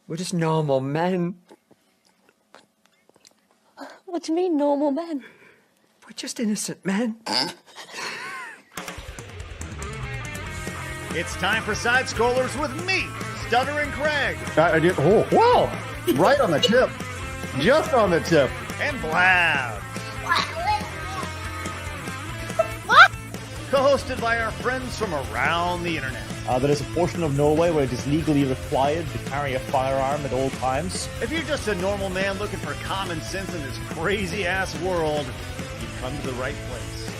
We're just normal men. What do you mean, normal men? We're just innocent men. It's time for Side Scrollers with me, Stuttering Craig. I did. Oh, wow! Right on the tip. Just on the tip. And Blabs. Co-hosted by our friends from around the internet. There is a portion of Norway where it is legally required to carry a firearm at all times. If you're just a normal man looking for common sense in this crazy-ass world, you've come to the right place.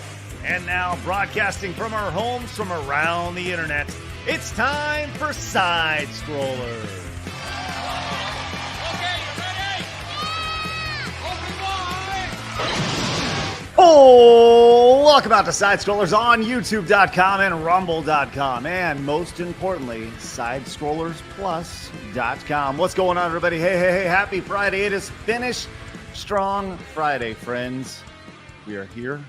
And now, broadcasting from our homes from around the internet, it's time for Side Scrollers. Oh, welcome out to Side Scrollers on YouTube.com and Rumble.com. And most importantly, SideScrollersPlus.com. What's going on, everybody? Hey, happy Friday. It is Finish Strong Friday, friends. We are here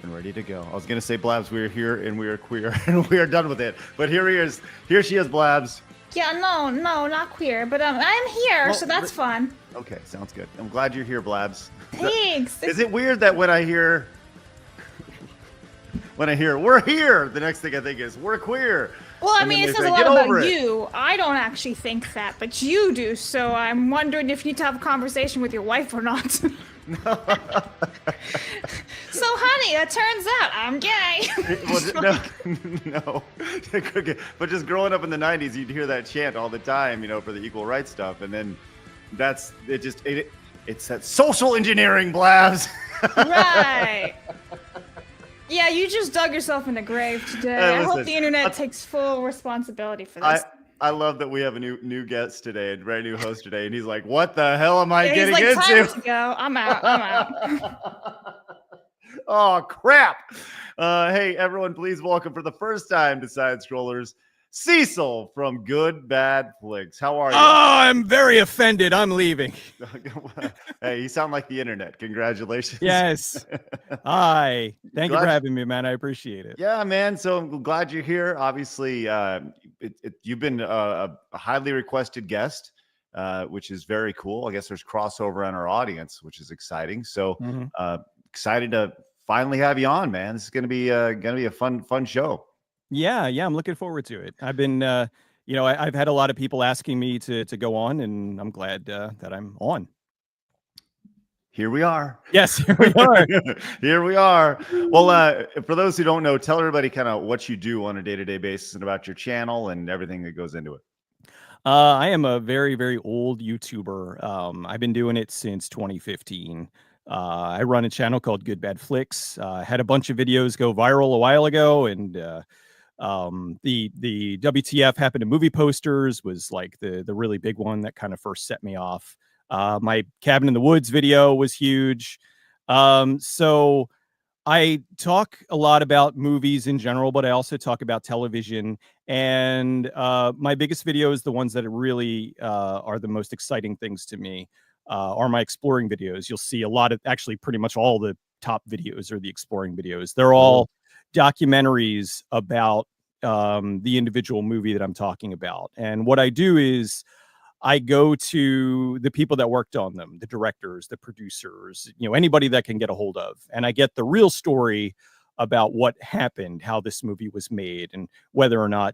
and ready to go. I was going to say, Blabs, we are here and we are queer and we are done with it. But here he is. Here she is, Blabs. Yeah, no, not queer, but I'm here, so that's fun. Okay, sounds good. I'm glad you're here, Blabs. Thanks. Is it weird that when I hear we're here, the next thing I think is we're queer? Well, I And mean, then it they says say, a lot "Get about over it." you. I don't actually think that, but you do, so I'm wondering if you need to have a conversation with your wife or not. So, honey, it turns out I'm gay. No. But just growing up in the 90s, you'd hear that chant all the time, for the equal rights stuff. And then it's that social engineering, Blabs. Right. Yeah, you just dug yourself in the grave today. I hope listen, the internet takes full responsibility for this. I love that we have a new guest today, a brand new host today. And he's like, what the hell am I getting he's like, into? time to go. I'm out. Oh, crap. Hey, everyone, please welcome for the first time to Side Scrollers, Cecil from GoodBadFlicks. How are you? Oh, I'm very offended. I'm leaving. Hey, you sound like the internet. Congratulations. Yes. Hi. Thank you Glad- for having me, man. I appreciate it. Yeah, man. So I'm glad you're here. Obviously, you've been a highly requested guest, which is very cool. I guess there's crossover in our audience, which is exciting. So excited to finally have you on, man. This is gonna be a fun show. Yeah. I'm looking forward to it. I've been, I've had a lot of people asking me to go on, and I'm glad that I'm on. Here we are. Yes, here we are. Here we are. Well, for those who don't know, tell everybody kind of what you do on a day-to-day basis and about your channel and everything that goes into it. I am a very, very old YouTuber. I've been doing it since 2015. I run a channel called GoodBadFlicks. Had a bunch of videos go viral a while ago, and the WTF happened to movie posters was like the really big one that kind of first set me off. My Cabin in the Woods video was huge. So I talk a lot about movies in general, but I also talk about television. And my biggest videos, the ones that really are the most exciting things to me, are my exploring videos. You'll see a lot of, actually pretty much all the top videos are the exploring videos. They're all documentaries about the individual movie that I'm talking about. And what I do is I go to the people that worked on them, the directors, the producers, anybody that can get a hold of. And I get the real story about what happened, how this movie was made, and whether or not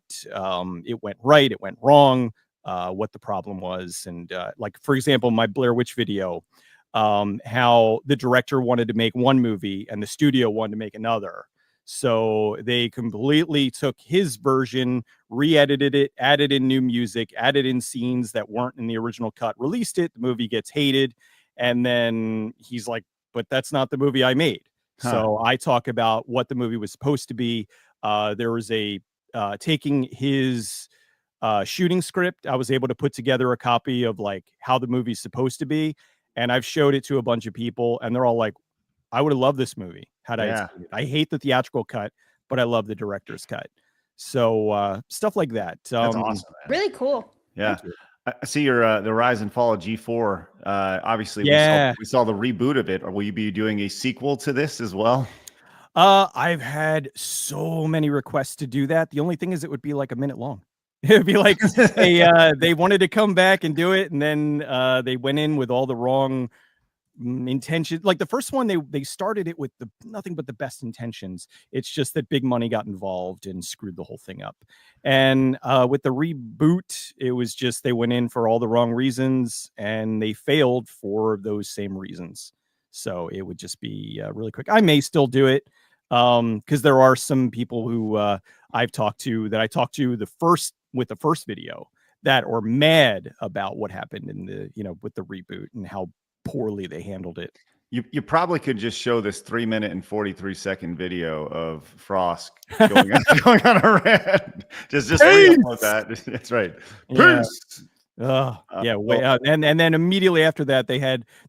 it went right, it went wrong, what the problem was. And like, for example, my Blair Witch video, how the director wanted to make one movie and the studio wanted to make another. So they completely took his version, re-edited it, added in new music, added in scenes that weren't in the original cut, released it. The movie gets hated. And then he's like, but that's not the movie I made. So I talk about what the movie was supposed to be. There was taking his shooting script. I was able to put together a copy of like how the movie's supposed to be. And I've showed it to a bunch of people and they're all like, I would have loved this movie had I seen it. I hate the theatrical cut, but I love the director's cut. So stuff like that. That's awesome, man. Really cool. Yeah. I see your the rise and fall of G4. Obviously, Yeah. we saw the reboot of it. Or will you be doing a sequel to this as well? I've had so many requests to do that. The only thing is it would be like a minute long. It'd be like they wanted to come back and do it, and then they went in with all the wrong intentions. Like the first one, they started it with nothing but the best intentions. It's just that big money got involved and screwed the whole thing up. And with the reboot, it was just they went in for all the wrong reasons and they failed for those same reasons. So it would just be really quick. I may still do it because there are some people who I talked to with the first video that are mad about what happened in the with the reboot and how poorly they handled it. You probably could just show this 3-minute and 43-second video of Frost going on a rant. Just re-upload that. That's right. Yeah. Peace. And then immediately after that they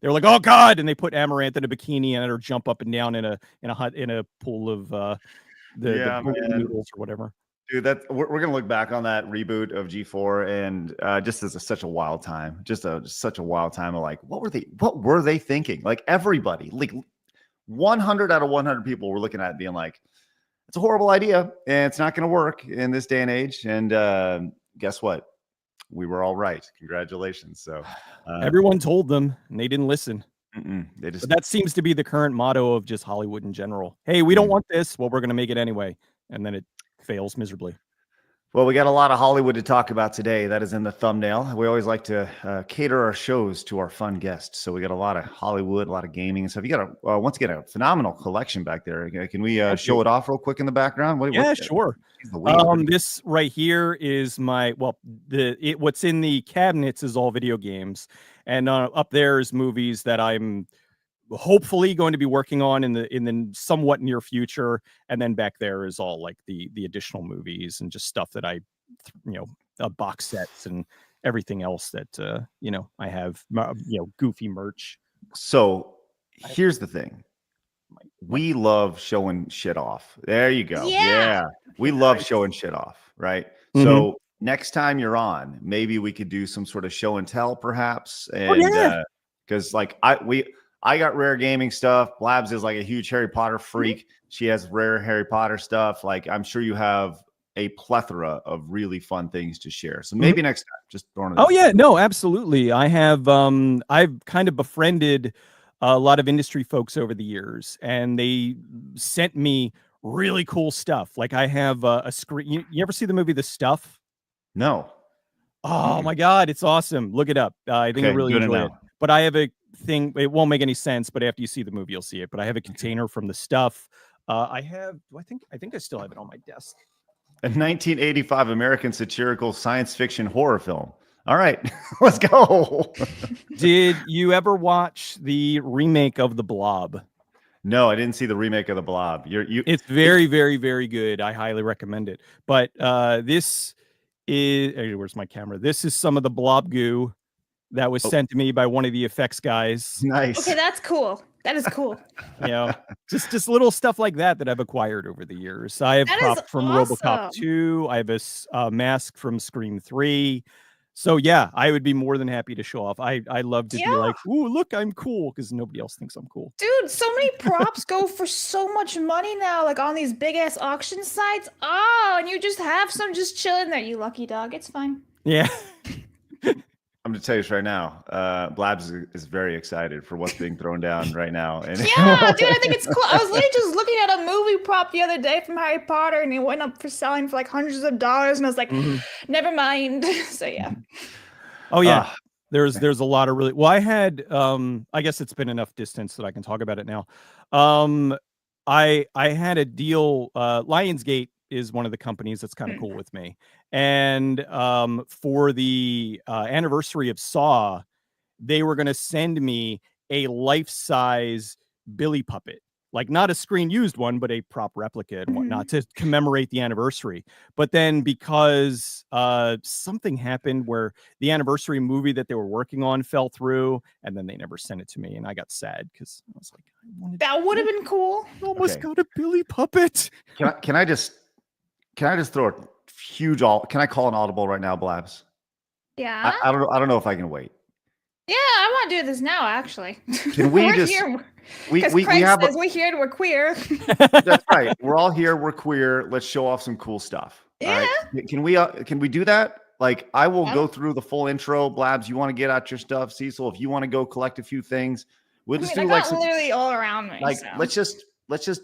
were like, oh god, and they put Amaranth in a bikini and let her jump up and down in a pool of the noodles or whatever. Dude, we're gonna look back on that reboot of G4 and just as such a wild time, such a wild time of like, what were they thinking? Like everybody, like 100 out of 100 people were looking at it being like, it's a horrible idea and it's not gonna work in this day and age. And guess what? We were all right. Congratulations. So everyone told them and they didn't listen. But that seems to be the current motto of just Hollywood in general. Hey, we don't want this. Well, we're gonna make it anyway, and then it fails miserably. Well, we got a lot of Hollywood to talk about today. That is in the thumbnail. We always like to cater our shows to our fun guests. So we got a lot of Hollywood, a lot of gaming and stuff. You got once again a phenomenal collection back there. Can we show it off real quick in the background? Sure. This right here is what's in the cabinets is all video games, and up there is movies that I'm hopefully going to be working on in the somewhat near future, and then back there is all like the additional movies and just stuff that I box sets and everything else that I have goofy merch. So here's the thing, we love showing shit off. There you go. Yeah. We love showing shit off, right? So next time you're on, maybe we could do some sort of show and tell perhaps, and because I got rare gaming stuff. Blabs is like a huge Harry Potter freak. She has rare Harry Potter stuff. Like I'm sure you have a plethora of really fun things to share. So maybe next time, just throwing it. Oh yeah, no, absolutely. I have I've kind of befriended a lot of industry folks over the years, and they sent me really cool stuff. Like I have a screen. You ever see the movie The Stuff? No. Oh my God, it's awesome. Look it up. I think I really enjoy it. But I have a thing, it won't make any sense, but after you see the movie you'll see it. But I have a container from The Stuff. I think I still have it on my desk. A 1985 American satirical science fiction horror film. All right, let's go. Did you ever watch the remake of The Blob? No, I didn't see the remake of The Blob. It's very, very, very good. I highly recommend it. But this is, where's my camera? This is some of the blob goo that was sent to me by one of the effects guys. Nice. Okay, that's cool. That is cool. Just little stuff like that I've acquired over the years. I have prop from RoboCop 2. I have a mask from Scream 3. So yeah, I would be more than happy to show off. I love to be like, ooh, look, I'm cool, because nobody else thinks I'm cool. Dude, so many props go for so much money now, like on these big ass auction sites. Oh, and you just have some just chilling there, you lucky dog. It's fine. Yeah. I'm going to tell you this right now. Blabs is very excited for what's being thrown down right now. And yeah, dude, I think it's cool. I was literally just looking at a movie prop the other day from Harry Potter, and it went up for selling for like hundreds of dollars, and I was like, never mind. So yeah. Oh yeah. There's a lot of really, well, I had, I guess it's been enough distance that I can talk about it now. I had a deal, Lionsgate is one of the companies that's kind of cool with me. And for the anniversary of Saw, they were going to send me a life-size Billy puppet, like not a screen used one, but a prop replica and whatnot to commemorate the anniversary. But then because something happened where the anniversary movie that they were working on fell through, and then they never sent it to me, and I got sad because I was like, that would have been cool. Almost got a Billy puppet. Can I just throw a huge can I call an audible right now, Blabs? Yeah. I don't know if I can wait. Yeah, I want to do this now, actually. Can we we're just here. we Craig says we're here and we're queer. That's right. We're all here, we're queer. Let's show off some cool stuff. Yeah. Can we do that? Like, I will go through the full intro. Blabs, you want to get out your stuff? Cecil, if you want to go collect a few things, we'll just do like some, literally all around me. like, so. let's just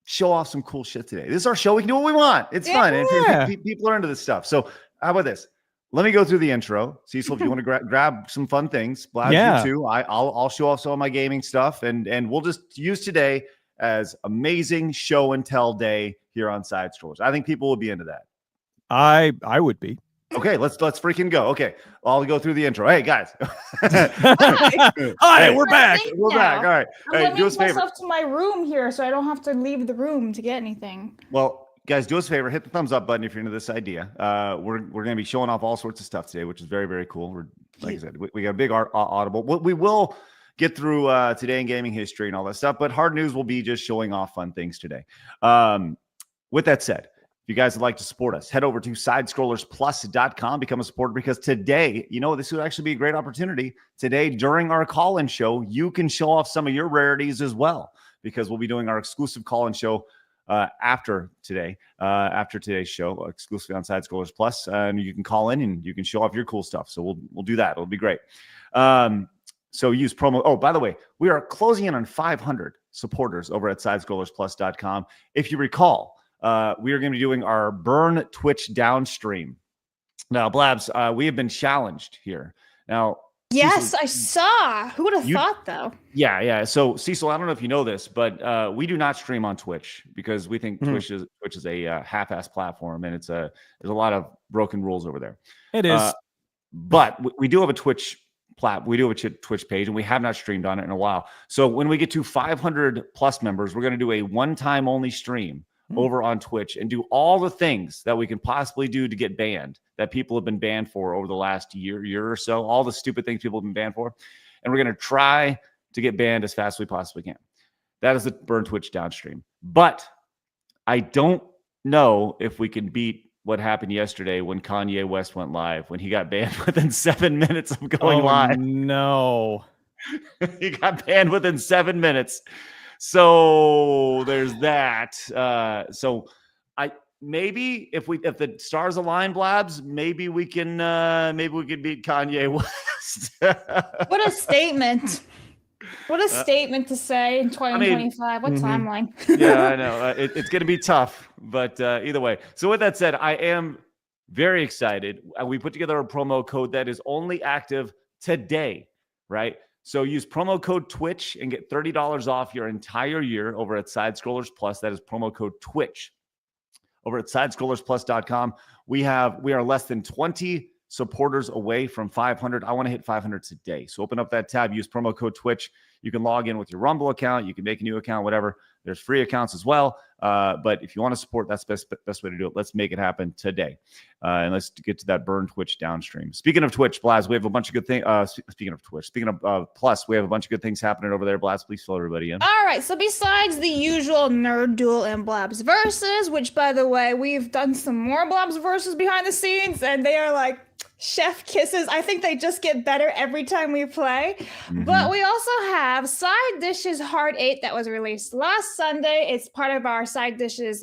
show off some cool shit today. This is our show. We can do what we want. It's fun. And people are into this stuff. So how about this? Let me go through the intro. Cecil, if you want to grab some fun things, Blabs, you too. I'll show off some of my gaming stuff, and we'll just use today as amazing show and tell day here on Side Scrollers. I think people will be into that. I would be. Okay, let's freaking go. Okay, I'll go through the intro. Hey guys. Hi, we're back. We're back. All right. I'm do us a favor. Myself to my room here, so I don't have to leave the room to get anything. Well, guys, do us a favor. Hit the thumbs up button if you're into this idea. We're going to be showing off all sorts of stuff today, which is very, very cool. We're, like I said, we got a big audible. We will get through today in gaming history and all that stuff, but hard news will be just showing off fun things today. With that said, if you guys would like to support us, head over to sidescrollersplus.com, become a supporter, because today, this would actually be a great opportunity. Today, during our call-in show, you can show off some of your rarities as well, because we'll be doing our exclusive call-in show after today's show, exclusively on Side Scrollers Plus, and you can call in and you can show off your cool stuff. So we'll do that. It'll be great. So use promo. Oh, by the way, we are closing in on 500 supporters over at sidescrollersplus.com. If you recall, we are going to be doing our Burn Twitch downstream. Now, Blabs, we have been challenged here. Now, yes, Cecil, I saw. Who would have thought, though? Yeah. So, Cecil, I don't know if you know this, but we do not stream on Twitch because we think Twitch is a half-ass platform, and there's a lot of broken rules over there. It is, but we do have a Twitch we do have a Twitch page, and we have not streamed on it in a while. So when we get to 500 plus members, we're going to do a one-time only stream over on Twitch and do all the things that we can possibly do to get banned, that people have been banned for over the last year or so, all the stupid things people have been banned for. And we're going to try to get banned as fast as we possibly can. That is the Burn Twitch downstream. But I don't know if we can beat what happened yesterday when Kanye West went live, when he got banned within 7 minutes of going live. No. He got banned within 7 minutes. So there's that. So maybe if the stars align, Blabs, maybe we can beat Kanye West. What a statement. What a statement to say in 2025. What timeline? Yeah, I know. It's going to be tough, but either way. So with that said, I am very excited. We put together a promo code that is only active today, right? So use promo code Twitch and get $30 off your entire year over at Side Scrollers Plus. That is promo code Twitch over at sidescrollersplus.com. We are less than 20 supporters away from 500. I want to hit 500 today. So open up that tab, use promo code Twitch. You can log in with your Rumble account. You can make a new account, whatever. There's free accounts as well. But if you want to support, that's the best way to do it. Let's make it happen today. And let's get to that Burn Twitch downstream. Speaking of Twitch, Blaz, we have a bunch of good things. Speaking of Twitch, speaking of Plus, we have a bunch of good things happening over there. Blaz, please fill everybody in. All right. So besides the usual Nerd Duel and Blabs versus, which, by the way, we've done some more Blabs versus behind the scenes, and they are like chef kisses. I think they just get better every time we play. But we also have Side Dishes Heart 8 that was released last Sunday. It's part of our Side Dishes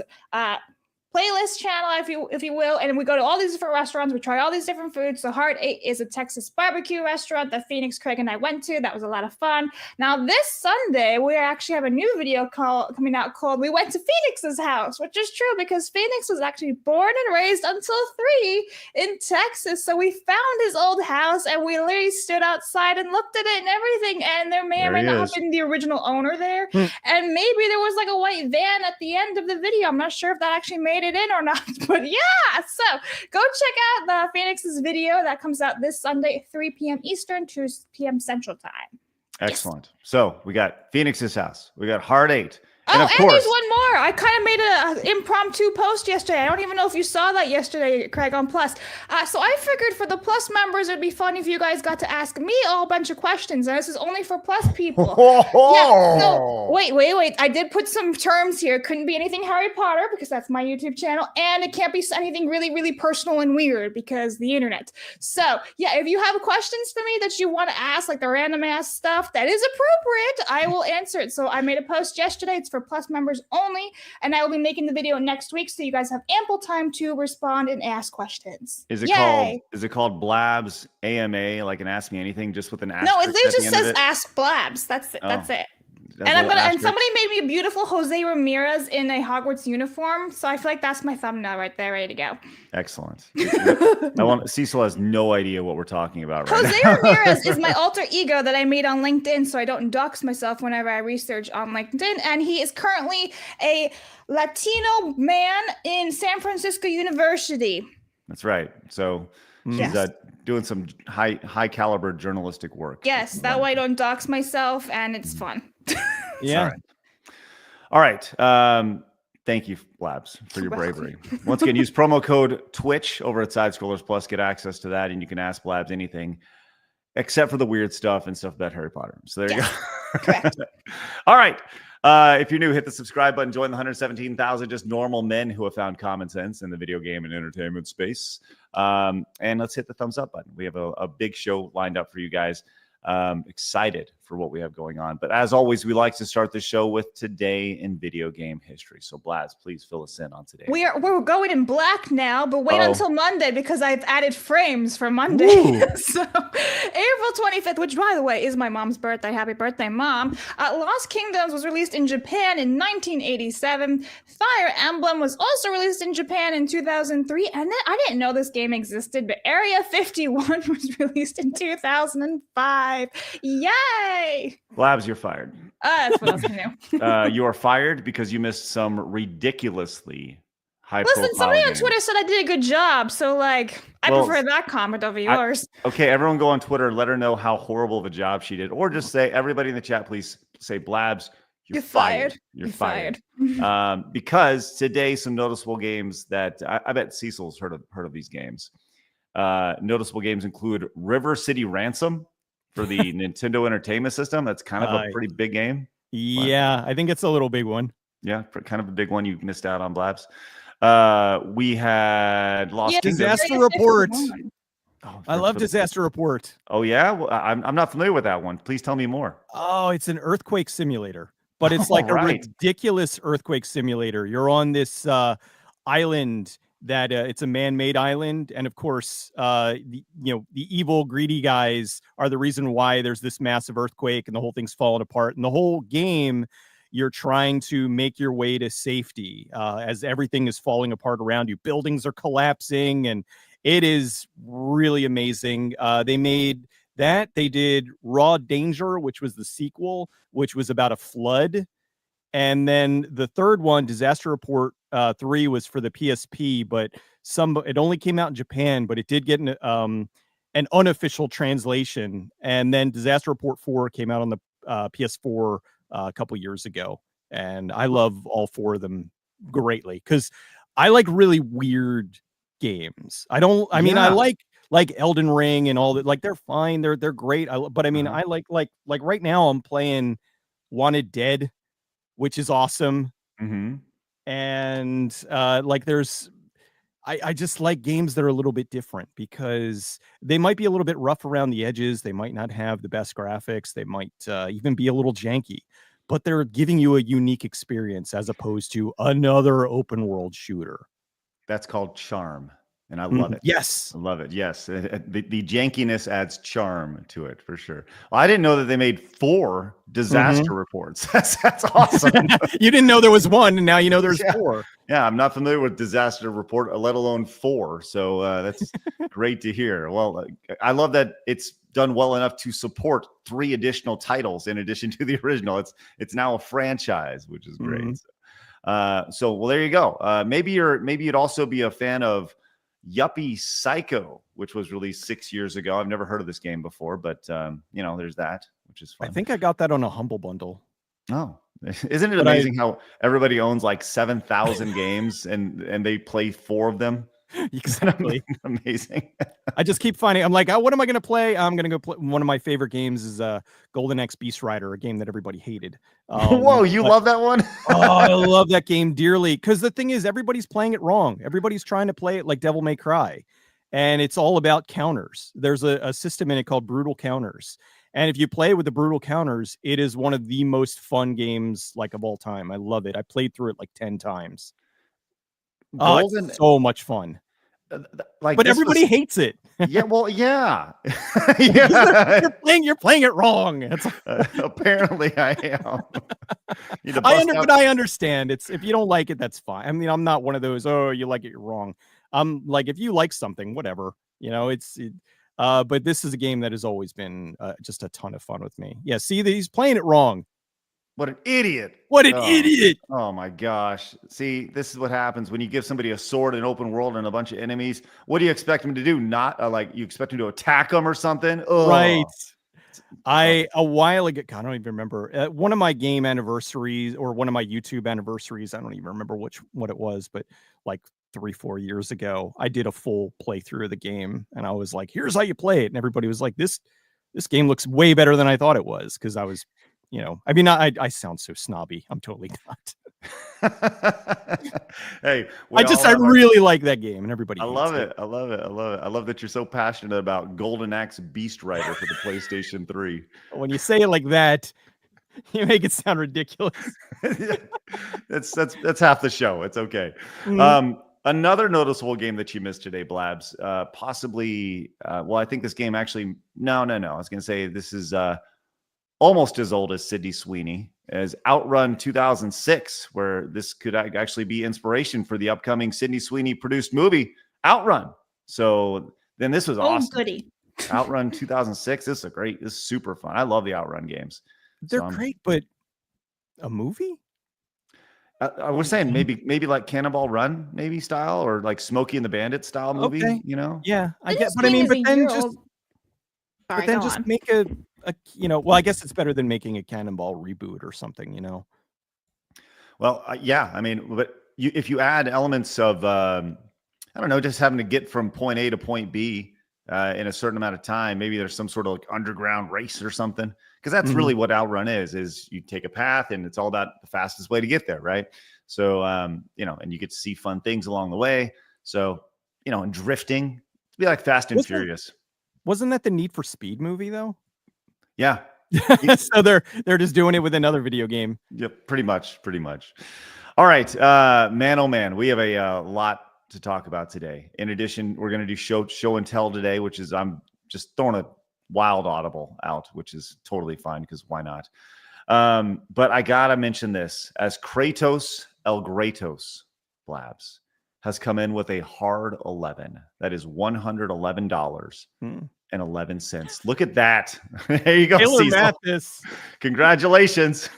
playlist channel, if you will, and we go to all these different restaurants. We try all these different foods. So Heart 8 is a Texas barbecue restaurant that Phoenix, Craig, and I went to. That was a lot of fun. Now this Sunday, we actually have a new video coming out called "We Went to Phoenix's House," which is true because Phoenix was actually born and raised until 3 in Texas. So we found his old house and we literally stood outside and looked at it and everything. And there may or may not have been the original owner there, and maybe there was like a white van at the end of the video. I'm not sure if that actually made it in or not, but yeah, so go check out the Phoenix's video that comes out this Sunday at 3 p.m. Eastern, 2 p.m. Central Time. Excellent. So we got Phoenix's house, we got Heart 8. And of course, there's one more. I kind of made an impromptu post yesterday. I don't even know if you saw that yesterday, Craig, on Plus. So I figured for the Plus members, it'd be fun if you guys got to ask me a whole bunch of questions. And this is only for Plus people. Yeah, no, wait. I did put some terms here. Couldn't be anything Harry Potter because that's my YouTube channel. And it can't be anything really, really personal and weird because the internet. So yeah, if you have questions for me that you want to ask, like the random ass stuff that is appropriate, I will answer it. So I made a post yesterday. It's for Plus members only, and I will be making the video next week, so you guys have ample time to respond and ask questions. Is it called Blabs AMA, like an Ask Me Anything, just with an asterisk? No, it just says Ask Blabs. That's it. That's it. And somebody made me a beautiful Jose Ramirez in a Hogwarts uniform, so I feel like that's my thumbnail right there, ready to go. Excellent. Cecil has no idea what we're talking about right Jose now. Ramirez is my alter ego that I made on LinkedIn, so I don't dox myself whenever I research on LinkedIn. And he is currently a Latino man in San Francisco University. That's right. So he's doing some high caliber journalistic work. Yes, that way I don't dox myself, and it's fun. Yeah. All right. Thank you, Blabs, for your bravery. Once again, use promo code Twitch over at Side Scrollers Plus. Get access to that, and you can ask Blabs anything except for the weird stuff and stuff about Harry Potter. So there you go. Correct. All right. If you're new, hit the subscribe button. Join the 117,000 just normal men who have found common sense in the video game and entertainment space. And let's hit the thumbs up button. We have a big show lined up for you guys. Excited for what we have going on. But as always, we like to start the show with today in video game history. So Blaz, please fill us in on today. We're going in black now, but wait until Monday because I've added frames for Monday. So April 25th, which by the way is my mom's birthday. Happy birthday, Mom. Lost Kingdoms was released in Japan in 1987. Fire Emblem was also released in Japan in 2003. And then I didn't know this game existed, but Area 51 was released in 2005. Yay! Blabs, you're fired. That's what else I knew. You are fired because you missed some ridiculously high-profile Listen, somebody on games. Twitter said I did a good job, so like I prefer that comment over yours. Okay, everyone go on Twitter, let her know how horrible of a job she did, or just say, everybody in the chat, please say, Blabs, you're fired. You're fired. Because today, some noticeable games that I bet Cecil's heard of these games. Noticeable games include River City Ransom for the Nintendo Entertainment System. That's kind of a pretty big game. Yeah, I think it's a little big one. Yeah, kind of a big one you missed out on, Blabs. We had Lost Kingdoms. Disaster Report. I love Disaster Report. Oh, yeah? Well, I'm not familiar with that one. Please tell me more. Oh, it's an earthquake simulator, but it's like a ridiculous earthquake simulator. You're on this island that it's a man-made island, and of course the evil greedy guys are the reason why there's this massive earthquake and the whole thing's falling apart. And the whole game, you're trying to make your way to safety as everything is falling apart around you. Buildings are collapsing, and it is really amazing. They made that. They did Raw Danger, which was the sequel, which was about a flood. And then the third one, Disaster Report 3, was for the PSP, but it only came out in Japan, but it did get an unofficial translation. And then Disaster Report 4 came out on the PS4 a couple years ago. And I love all four of them greatly because I like really weird games. I like Elden Ring and all that. Like they're fine. They're great. But I mean, I like right now I'm playing Wanted Dead, which is awesome. Mm-hmm. And I just like games that are a little bit different because they might be a little bit rough around the edges. They might not have the best graphics. They might even be a little janky, but they're giving you a unique experience as opposed to another open world shooter. That's called charm. And I love it. Yes. I love it. Yes. The jankiness adds charm to it for sure. Well, I didn't know that they made 4 disaster reports. That's awesome. You didn't know there was one, and now you know there's 4. Yeah, I'm not familiar with disaster report, let alone 4. So that's great to hear. Well, I love that it's done well enough to support 3 additional titles in addition to the original. It's now a franchise, which is great. So well, there you go. Maybe you'd also be a fan of Yuppie Psycho, which was released 6 years ago. I've never heard of this game before, but there's that, which is fun. I think I got that on a Humble Bundle. Oh, isn't it amazing how everybody owns like 7,000 games and they play 4 of them? Exactly. Amazing. I just keep finding, I'm like, what am I going to play? I'm going to go play. One of my favorite games is Golden Axe Beast Rider, a game that everybody hated. Whoa, you love that one? Oh, I love that game dearly. Because the thing is, everybody's playing it wrong. Everybody's trying to play it like Devil May Cry. And it's all about counters. There's a system in it called Brutal Counters. And if you play with the brutal counters, it is one of the most fun games like of all time. I love it. I played through it like 10 times. Oh, Golden, it's so much fun. like, But everybody hates it. Yeah, well, yeah, yeah. You're playing it wrong. It's Apparently, I am. But I understand. It's if you don't like it, that's fine. I mean, I'm not one of those. Oh, you like it, you're wrong. Like if you like something, whatever. You know, but this is a game that has always been just a ton of fun with me. Yeah, see, he's playing it wrong. What an idiot. What an idiot. Oh my gosh. See, this is what happens when you give somebody a sword, an open world, and a bunch of enemies. What do you expect them to do? Not like you expect them to attack them or something? Ugh. Right. A while ago, I don't even remember. One of my game anniversaries or one of my YouTube anniversaries, I don't even remember what it was, but like 3-4 years ago, I did a full playthrough of the game and I was like, here's how you play it. And everybody was like, this game looks way better than I thought it was. Cause I was, I mean, I sound so snobby. I'm totally not. Hey, I really like that game and everybody. I love it. I love it. I love it. I love that you're so passionate about Golden Axe Beast Rider for the PlayStation 3. When you say it like that, you make it sound ridiculous. That's half the show. It's okay. Mm-hmm. Another noticeable game that you missed today, Blabs, possibly, well, I think this game actually, no. I was going to say this is almost as old as Sydney Sweeney, as Outrun 2006, where this could actually be inspiration for the upcoming Sydney Sweeney produced movie, Outrun. So then this was awesome. Goody. Outrun 2006. This is super fun. I love the Outrun games. They're great, but a movie? I was saying maybe like Cannonball Run, maybe style, or like Smokey and the Bandit style movie. Okay. Yeah, I get. But I mean, but then just make a well, I guess it's better than making a Cannonball reboot or something. Well, yeah, I mean, but if you add elements of I don't know, just having to get from point A to point B in a certain amount of time, maybe there's some sort of like underground race or something. Because that's really what Outrun is you take a path and it's all about the fastest way to get there, right? So, and you get to see fun things along the way. So, and drifting, to be like Fast and Furious. Wasn't that the Need for Speed movie though? Yeah. So they're just doing it with another video game. Yep, pretty much. All right, man, oh man, we have a lot to talk about today. In addition, we're going to do show and tell today, which is I'm just throwing a wild audible out, which is totally fine because why not? But I gotta mention this, as Kratos El Greatos Blabs has come in with a hard 11. That is $111.11. Look at that. There you go, Cecil. Congratulations.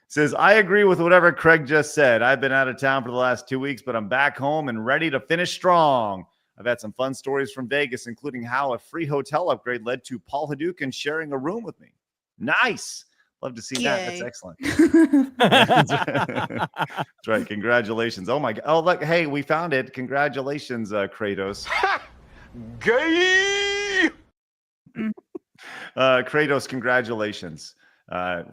Says, I agree with whatever Craig just said. I've been out of town for the last 2 weeks, but I'm back home and ready to finish strong. I've had some fun stories from Vegas, including how a free hotel upgrade led to Paul Hadouken sharing a room with me. Nice. Love to see that. That's excellent. That's right. Congratulations. Oh, my God. Oh, look. Hey, we found it. Congratulations, Kratos. Gay! Kratos, congratulations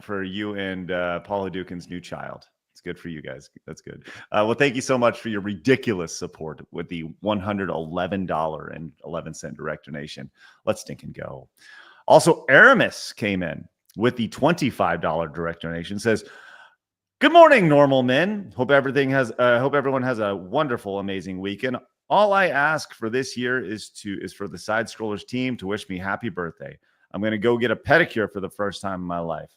for you and Paul Hadouken's new child. Good for you guys. That's good. Well, thank you so much for your ridiculous support with the $111.11 direct donation. Let's stink and go. Also, Aramis came in with the $25 direct donation. Says, "Good morning, normal men. Hope everyone has a wonderful, amazing weekend. All I ask for this year is for the Side Scrollers team to wish me happy birthday. I'm going to go get a pedicure for the first time in my life.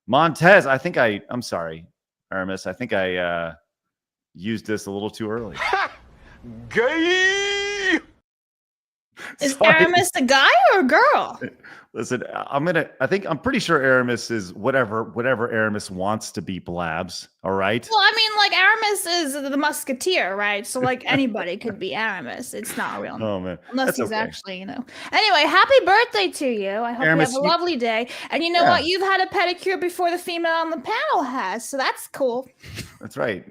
Montez, I'm sorry. Aramis, I think I used this a little too early." Gay! Is Aramis a guy or a girl? Listen, I'm pretty sure Aramis is whatever Aramis wants to be, Blabs. All right. Well, I mean, like Aramis is the musketeer, right? So like anybody could be Aramis. It's not a real name. Oh man. Unless he's actually, Anyway, happy birthday to you. I hope Aramis, you have a lovely day. And you know what? You've had a pedicure before the female on the panel has, so that's cool. That's right.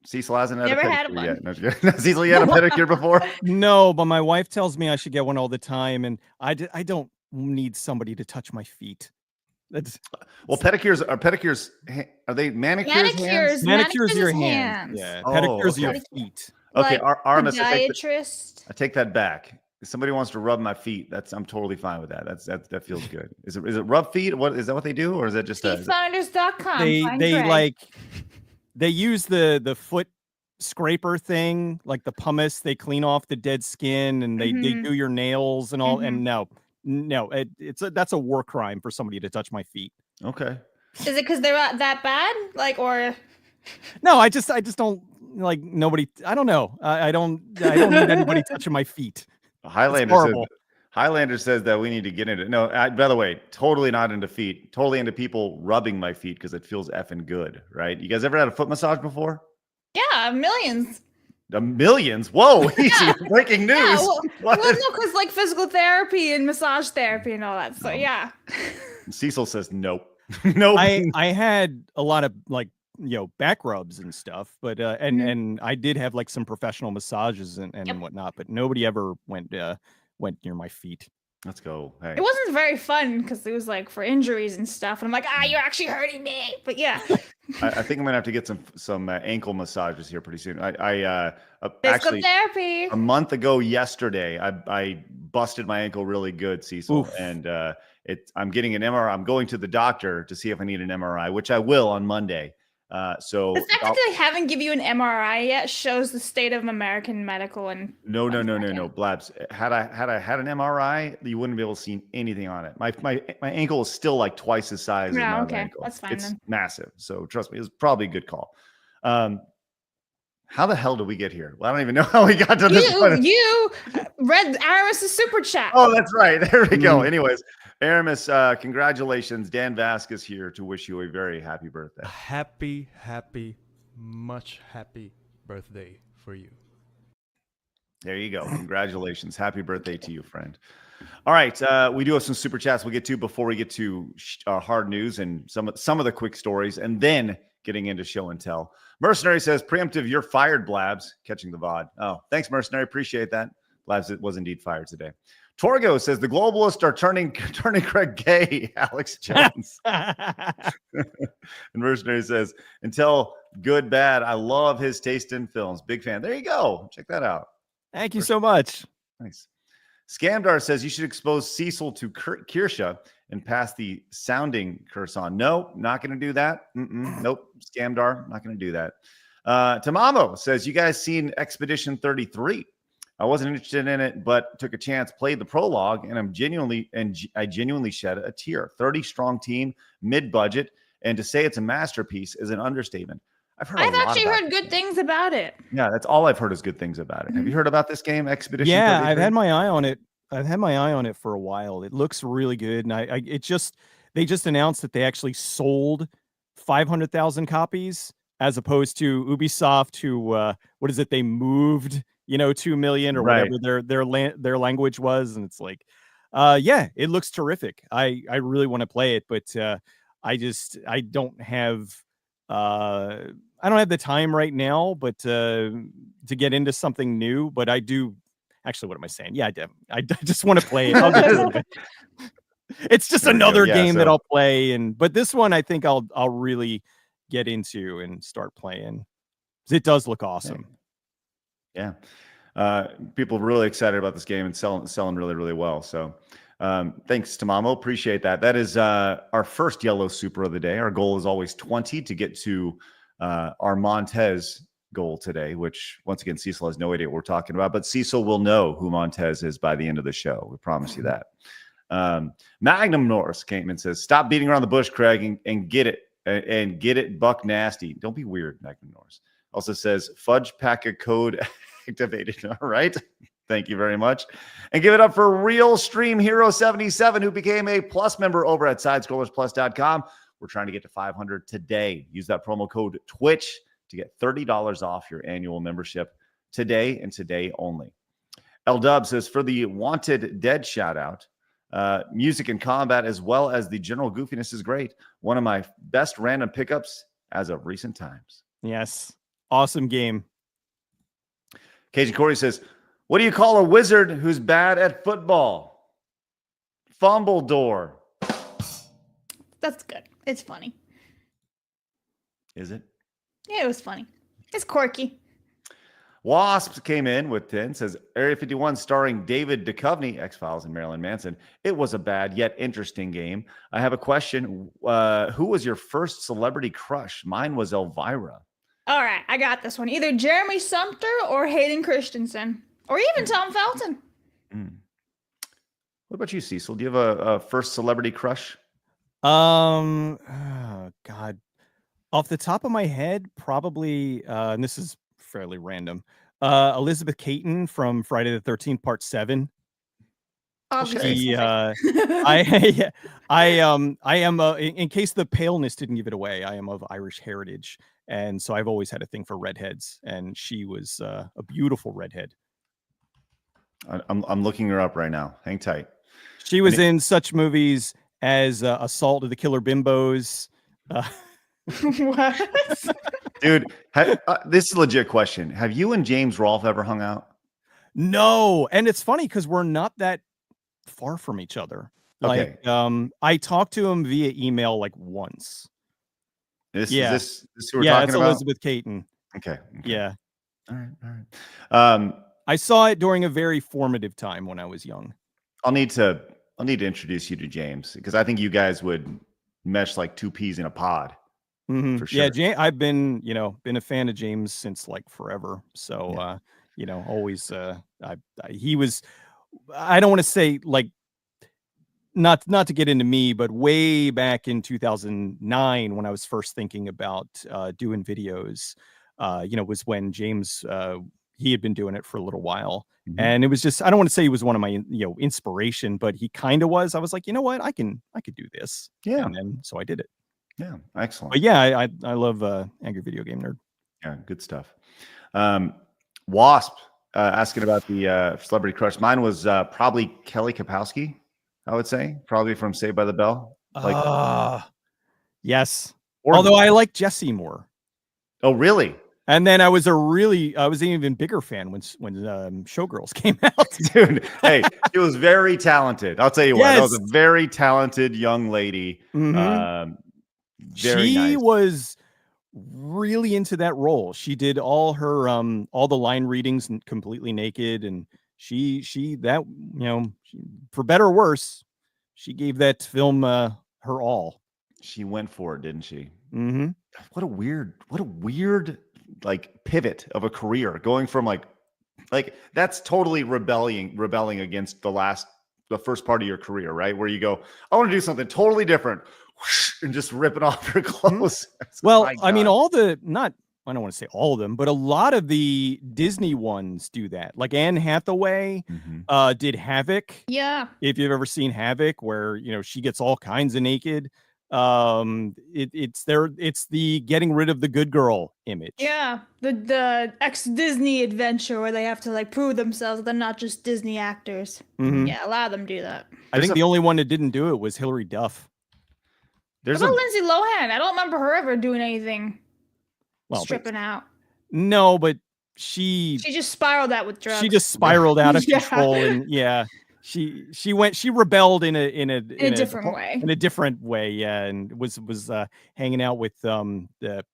Cecil hasn't had Never a had pedicure one. yet. No, Cecil, you had a pedicure before? No, but my wife tells me I should get one all the time, and I don't need somebody to touch my feet. Well, pedicures are they manicures? Manicures your hands. Yeah, pedicures your feet. Okay, like Aramis, podiatrist. I take that back. If somebody wants to rub my feet, I'm totally fine with that. That feels good. Is it rub feet? What is that what they do, or is that just Feetfinders.com. They use the foot scraper thing, like the pumice. They clean off the dead skin and they do your nails and all. And no, that's a war crime for somebody to touch my feet. Okay. Is it because they're that bad? Like, or no, I just don't like nobody. I don't know. I don't need anybody touching my feet. Highlander says that we need to get into. No, by the way, totally not into feet. Totally into people rubbing my feet because it feels effing good, right? You guys ever had a foot massage before? Yeah, millions. Millions? Whoa, easy. Breaking news. Yeah, well, no, because like physical therapy and massage therapy and all that. So yeah. Cecil says nope. Nope. I had a lot of like back rubs and stuff, but and I did have like some professional massages and whatnot, but nobody ever went near my feet. Let's go. Hey. It wasn't very fun because it was like for injuries and stuff, and I'm like, you're actually hurting me. But yeah. I think I'm gonna have to get some ankle massages here pretty soon. I actually therapy. A month ago yesterday, I busted my ankle really good, Cecil. Oof. And I'm getting an MRI. I'm going to the doctor to see if I need an MRI, which I will on Monday. So the fact that they haven't given you an MRI yet shows the state of American medical and no, Blabs. Had I had an MRI, you wouldn't be able to see anything on it. My ankle is still like twice the size of my other ankle. That's fine. It's massive. So trust me, it was probably a good call. How the hell did we get here? Well, I don't even know how we got to this point. You read Aramis' super chat. Oh, that's right. There we go. Anyways, Aramis, congratulations. Dan Vasquez here to wish you a very happy birthday. Happy, much happy birthday for you. There you go. Congratulations. Happy birthday to you, friend. All right. We do have some super chats we'll get to before we get to hard news and some of the quick stories, and then getting into show and tell. Mercenary says, preemptive, you're fired, Blabs. Catching the VOD. Oh, thanks, Mercenary. Appreciate that. Blabs was indeed fired today. Torgo says, the globalists are turning Craig gay, Alex Jones. And Mercenary says, until good, bad, I love his taste in films. Big fan. There you go. Check that out. Thank you so much. Nice. Scamdar says, you should expose Cecil to Kirsha and pass the sounding curse on. No, not going to do that. Nope. Scamdar, not going to do that. Tamamo says, you guys seen Expedition 33? I wasn't interested in it, but took a chance, played the prologue, and I genuinely shed a tear. 30-strong team, mid-budget, and to say it's a masterpiece is an understatement. I've actually heard good things about it. Yeah, that's all I've heard is good things about it. Have you heard about this game, Expedition? Yeah, 33? I've had my eye on it. I've had my eye on it for a while. It looks really good, and they just announced that they actually sold 500,000 copies as opposed to Ubisoft, who what is it? They moved 2 million or whatever their language was, and it's like, yeah, it looks terrific. I really want to play it, but I don't have the time right now, but to get into something new. But I do. Actually, what am I saying? Yeah, I just want to play it. I'll get to it. It's just another game that I'll play, but this one I think I'll really get into and start playing. It does look awesome. Yeah. People are really excited about this game and selling really, really well. So thanks to Mamo. Appreciate that. That is our first yellow super of the day. Our goal is always 20 to get to our Montez goal today, which once again, Cecil has no idea what we're talking about, but Cecil will know who Montez is by the end of the show. We promise you that. Magnum Norris came and says, stop beating around the bush, Craig, and get it buck nasty. Don't be weird, Magnum Norris. Also says, fudge packet code activated. All right. Thank you very much. And give it up for Real Stream Hero 77, who became a Plus member over at SidescrollersPlus.com. We're trying to get to 500 today. Use that promo code TWITCH to get $30 off your annual membership today and today only. L-Dub says, for the Wanted Dead shout out, music and combat as well as the general goofiness is great. One of my best random pickups as of recent times. Yes. Awesome game. Cajun Corey says, what do you call a wizard who's bad at football? Fumbledore. That's good. It's funny. Is it? Yeah, it was funny. It's quirky. Wasp came in with 10, says Area 51 starring David Duchovny, X-Files and Marilyn Manson. It was a bad yet interesting game. I have a question. Who was your first celebrity crush? Mine was Elvira. All right, I got this one. Either Jeremy Sumpter or Hayden Christensen, or even Tom Felton. What about you, Cecil? Do you have a first celebrity crush? Oh, God. Off the top of my head, probably, and this is fairly random, Elizabeth Caton from Friday the 13th, Part 7. Obviously. I am, in case the paleness didn't give it away, I am of Irish heritage. And so I've always had a thing for redheads. And she was a beautiful redhead. I'm looking her up right now. Hang tight. She was in such movies as Assault of the Killer Bimbos. What? Dude, this is a legit question. Have you and James Rolfe ever hung out? No. And it's funny because we're not that far from each other. Okay. Like, I talked to him via email like once. Is this who we're yeah, talking it's about? Elizabeth Caton. Okay. Yeah. All right. I saw it during a very formative time when I was young. I'll need to introduce you to James because I think you guys would mesh like two peas in a pod. Mm-hmm. For sure. Yeah, I've been a fan of James since like forever. So always he was, I don't want to say like not to get into me, but way back in 2009 when I was first thinking about doing videos, was when James he had been doing it for a little while. Mm-hmm. And it was just, I don't want to say he was one of my inspiration, but he kind of was. I was like, you know what, I could do this. Yeah. And then so I did it. Yeah, excellent. But yeah, I love Angry Video Game Nerd. Yeah, good stuff. Wasp asking about the celebrity crush. Mine was probably Kelly Kapowski, I would say, probably from Saved by the Bell. Yes. Although I like Jesse more. Oh, really? And then I was an even bigger fan when Showgirls came out. Dude, hey, she was very talented. I'll tell you what, that was a very talented young lady. Mm-hmm. Very she nice. Was really into that role. She did all her all the line readings completely naked, and she for better or worse, she gave that film her all. She went for it, didn't she? Mm-hmm. What a weird like pivot of a career, going from like that's totally rebelling against the first part of your career, right? Where you go, I want to do something totally different, and just ripping off your clothes. Well, I mean, I don't want to say all of them, but a lot of the Disney ones do that. Like Anne Hathaway did Havoc. Yeah. If you've ever seen Havoc, where she gets all kinds of naked. It's the getting rid of the good girl image. Yeah, the ex-Disney adventure where they have to like prove themselves they're not just Disney actors. Mm-hmm. Yeah, a lot of them do that. I think the only one that didn't do it was Hilary Duff. What about Lindsay Lohan? I don't remember her ever doing anything. Stripping out. No, but she just spiraled out with drugs. She just spiraled out of control, and she rebelled in a different way. In a different way, yeah, and was hanging out with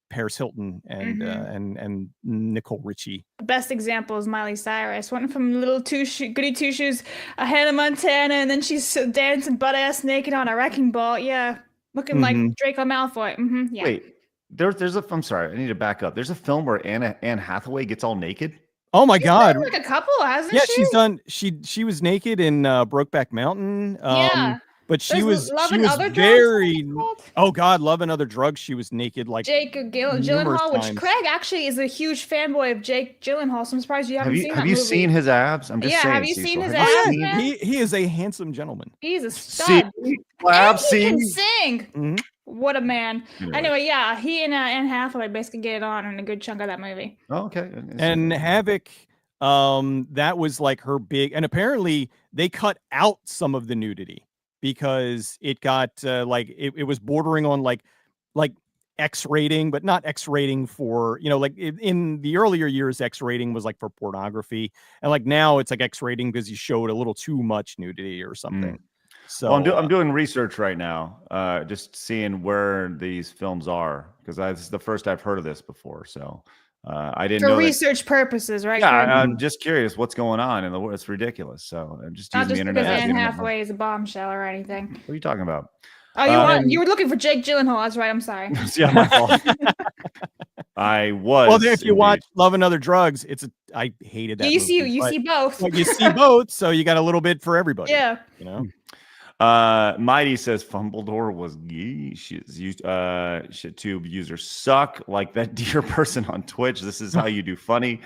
Paris Hilton and Nicole Richie. The best example is Miley Cyrus. Went from little goody two shoes, Hannah Montana, and then she's dancing butt ass naked on a wrecking ball. Yeah, looking like Draco Malfoy. Mm-hmm. Yeah. Wait, I'm sorry, I need to back up. There's a film where Anne Hathaway gets all naked. Oh my God! Like a couple, hasn't she? She's done. She was naked in Brokeback Mountain. But she was very. Oh God, Love and Other Drugs. She was naked like Jake Gyllenhaal, which Craig actually is a huge fanboy of Jake Gyllenhaal. So I'm surprised you haven't seen that movie. Have you seen his abs? I'm just saying. Have you seen his abs? He is a handsome gentleman. He's a stud. Blabs, he can sing. Mm-hmm. What a man. Anyway, yeah, he and Anne Hathaway basically get it on in a good chunk of that movie. Oh, okay. And Havoc, that was like her big, and apparently they cut out some of the nudity because it got it was bordering on like X rating, but not X rating for, like in the earlier years, X rating was like for pornography. And like now it's like X rating because you showed a little too much nudity or something. So I'm doing research right now, just seeing where these films are, because this is the first I've heard of this before. So I didn't For know research purposes, right? Yeah, Craig? I'm just curious what's going on in the world. It's ridiculous. So I'm just Not using the just because internet. as the Anne internet knows. Hathaway is a bombshell or anything. What are you talking about? Oh, you were looking for Jake Gyllenhaal. That's right. I'm sorry. Yeah, my fault. I was. Well, if you indeed. watch Love and Other Drugs, I hated that. You movie, see both. but you see both, so you got a little bit for everybody. Yeah. You know. Mighty says Fumbledore was she's used ShitTube users suck like that dear person on Twitch. This is how you do funny.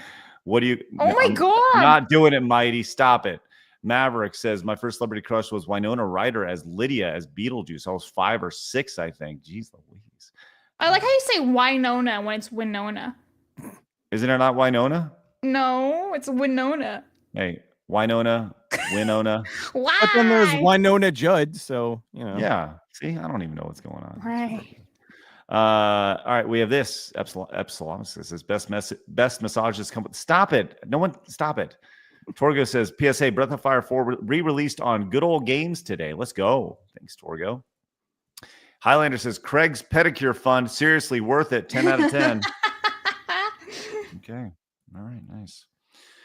What do you Oh my God. I'm not doing it, Mighty. Stop it. Maverick says my first celebrity crush was Winona Ryder as Lydia as Beetlejuice. I was 5 or 6, I think. Jeez Louise. I like how you say Winona when it's Winona. Isn't it not Winona? No, it's Winona. Hey, Winona. Why? But then there's Winona Judd, so you know. Yeah. See, I don't even know what's going on. Right. All right, we have this. Epsilon says best massages come with. Stop it. No one stop it. Torgo says PSA Breath of Fire 4 re-released on Good Old Games today. Let's go. Thanks, Torgo. Highlander says Craig's pedicure fund seriously worth it. 10 out of 10. Okay. All right, nice.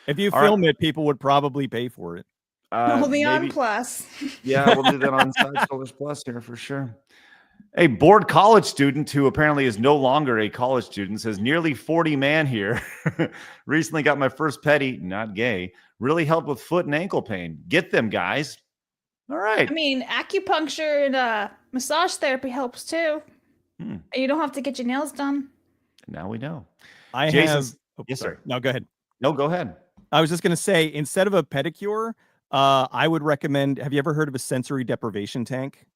If you film it, people would probably pay for it. Only on Plus. Yeah, we'll do that on Side Scrollers Plus here for sure. A bored college student who apparently is no longer a college student says nearly 40 man here. Recently got my first petty, not gay. Really helped with foot and ankle pain. Get them, guys. All right. I mean, acupuncture and massage therapy helps too. And you don't have to get your nails done. Now we know. Yes, sir. No, go ahead. No, go ahead. I was just going to say, instead of a pedicure, I would recommend, have you ever heard of a sensory deprivation tank?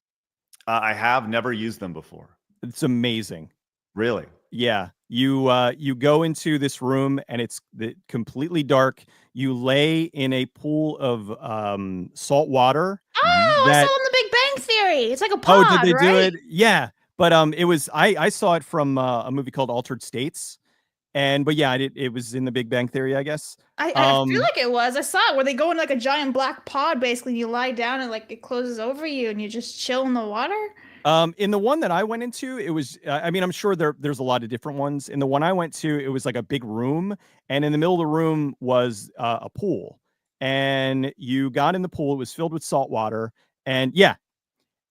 I have never used them before. It's amazing. Really? Yeah. You go into this room and it's completely dark. You lay in a pool of salt water. Oh, I saw in the Big Bang Theory. It's like a pod, oh, did they right? do it? Yeah. But it was I saw it from a movie called Altered States. But yeah, it was in the Big Bang Theory, I guess. I feel like it was. I saw it where they go in like a giant black pod, basically. And you lie down and like it closes over you and you just chill in the water. In the one that I went into, it was, I mean, I'm sure there's a lot of different ones. In the one I went to, it was like a big room. And in the middle of the room was a pool. And you got in the pool. It was filled with salt water. And yeah.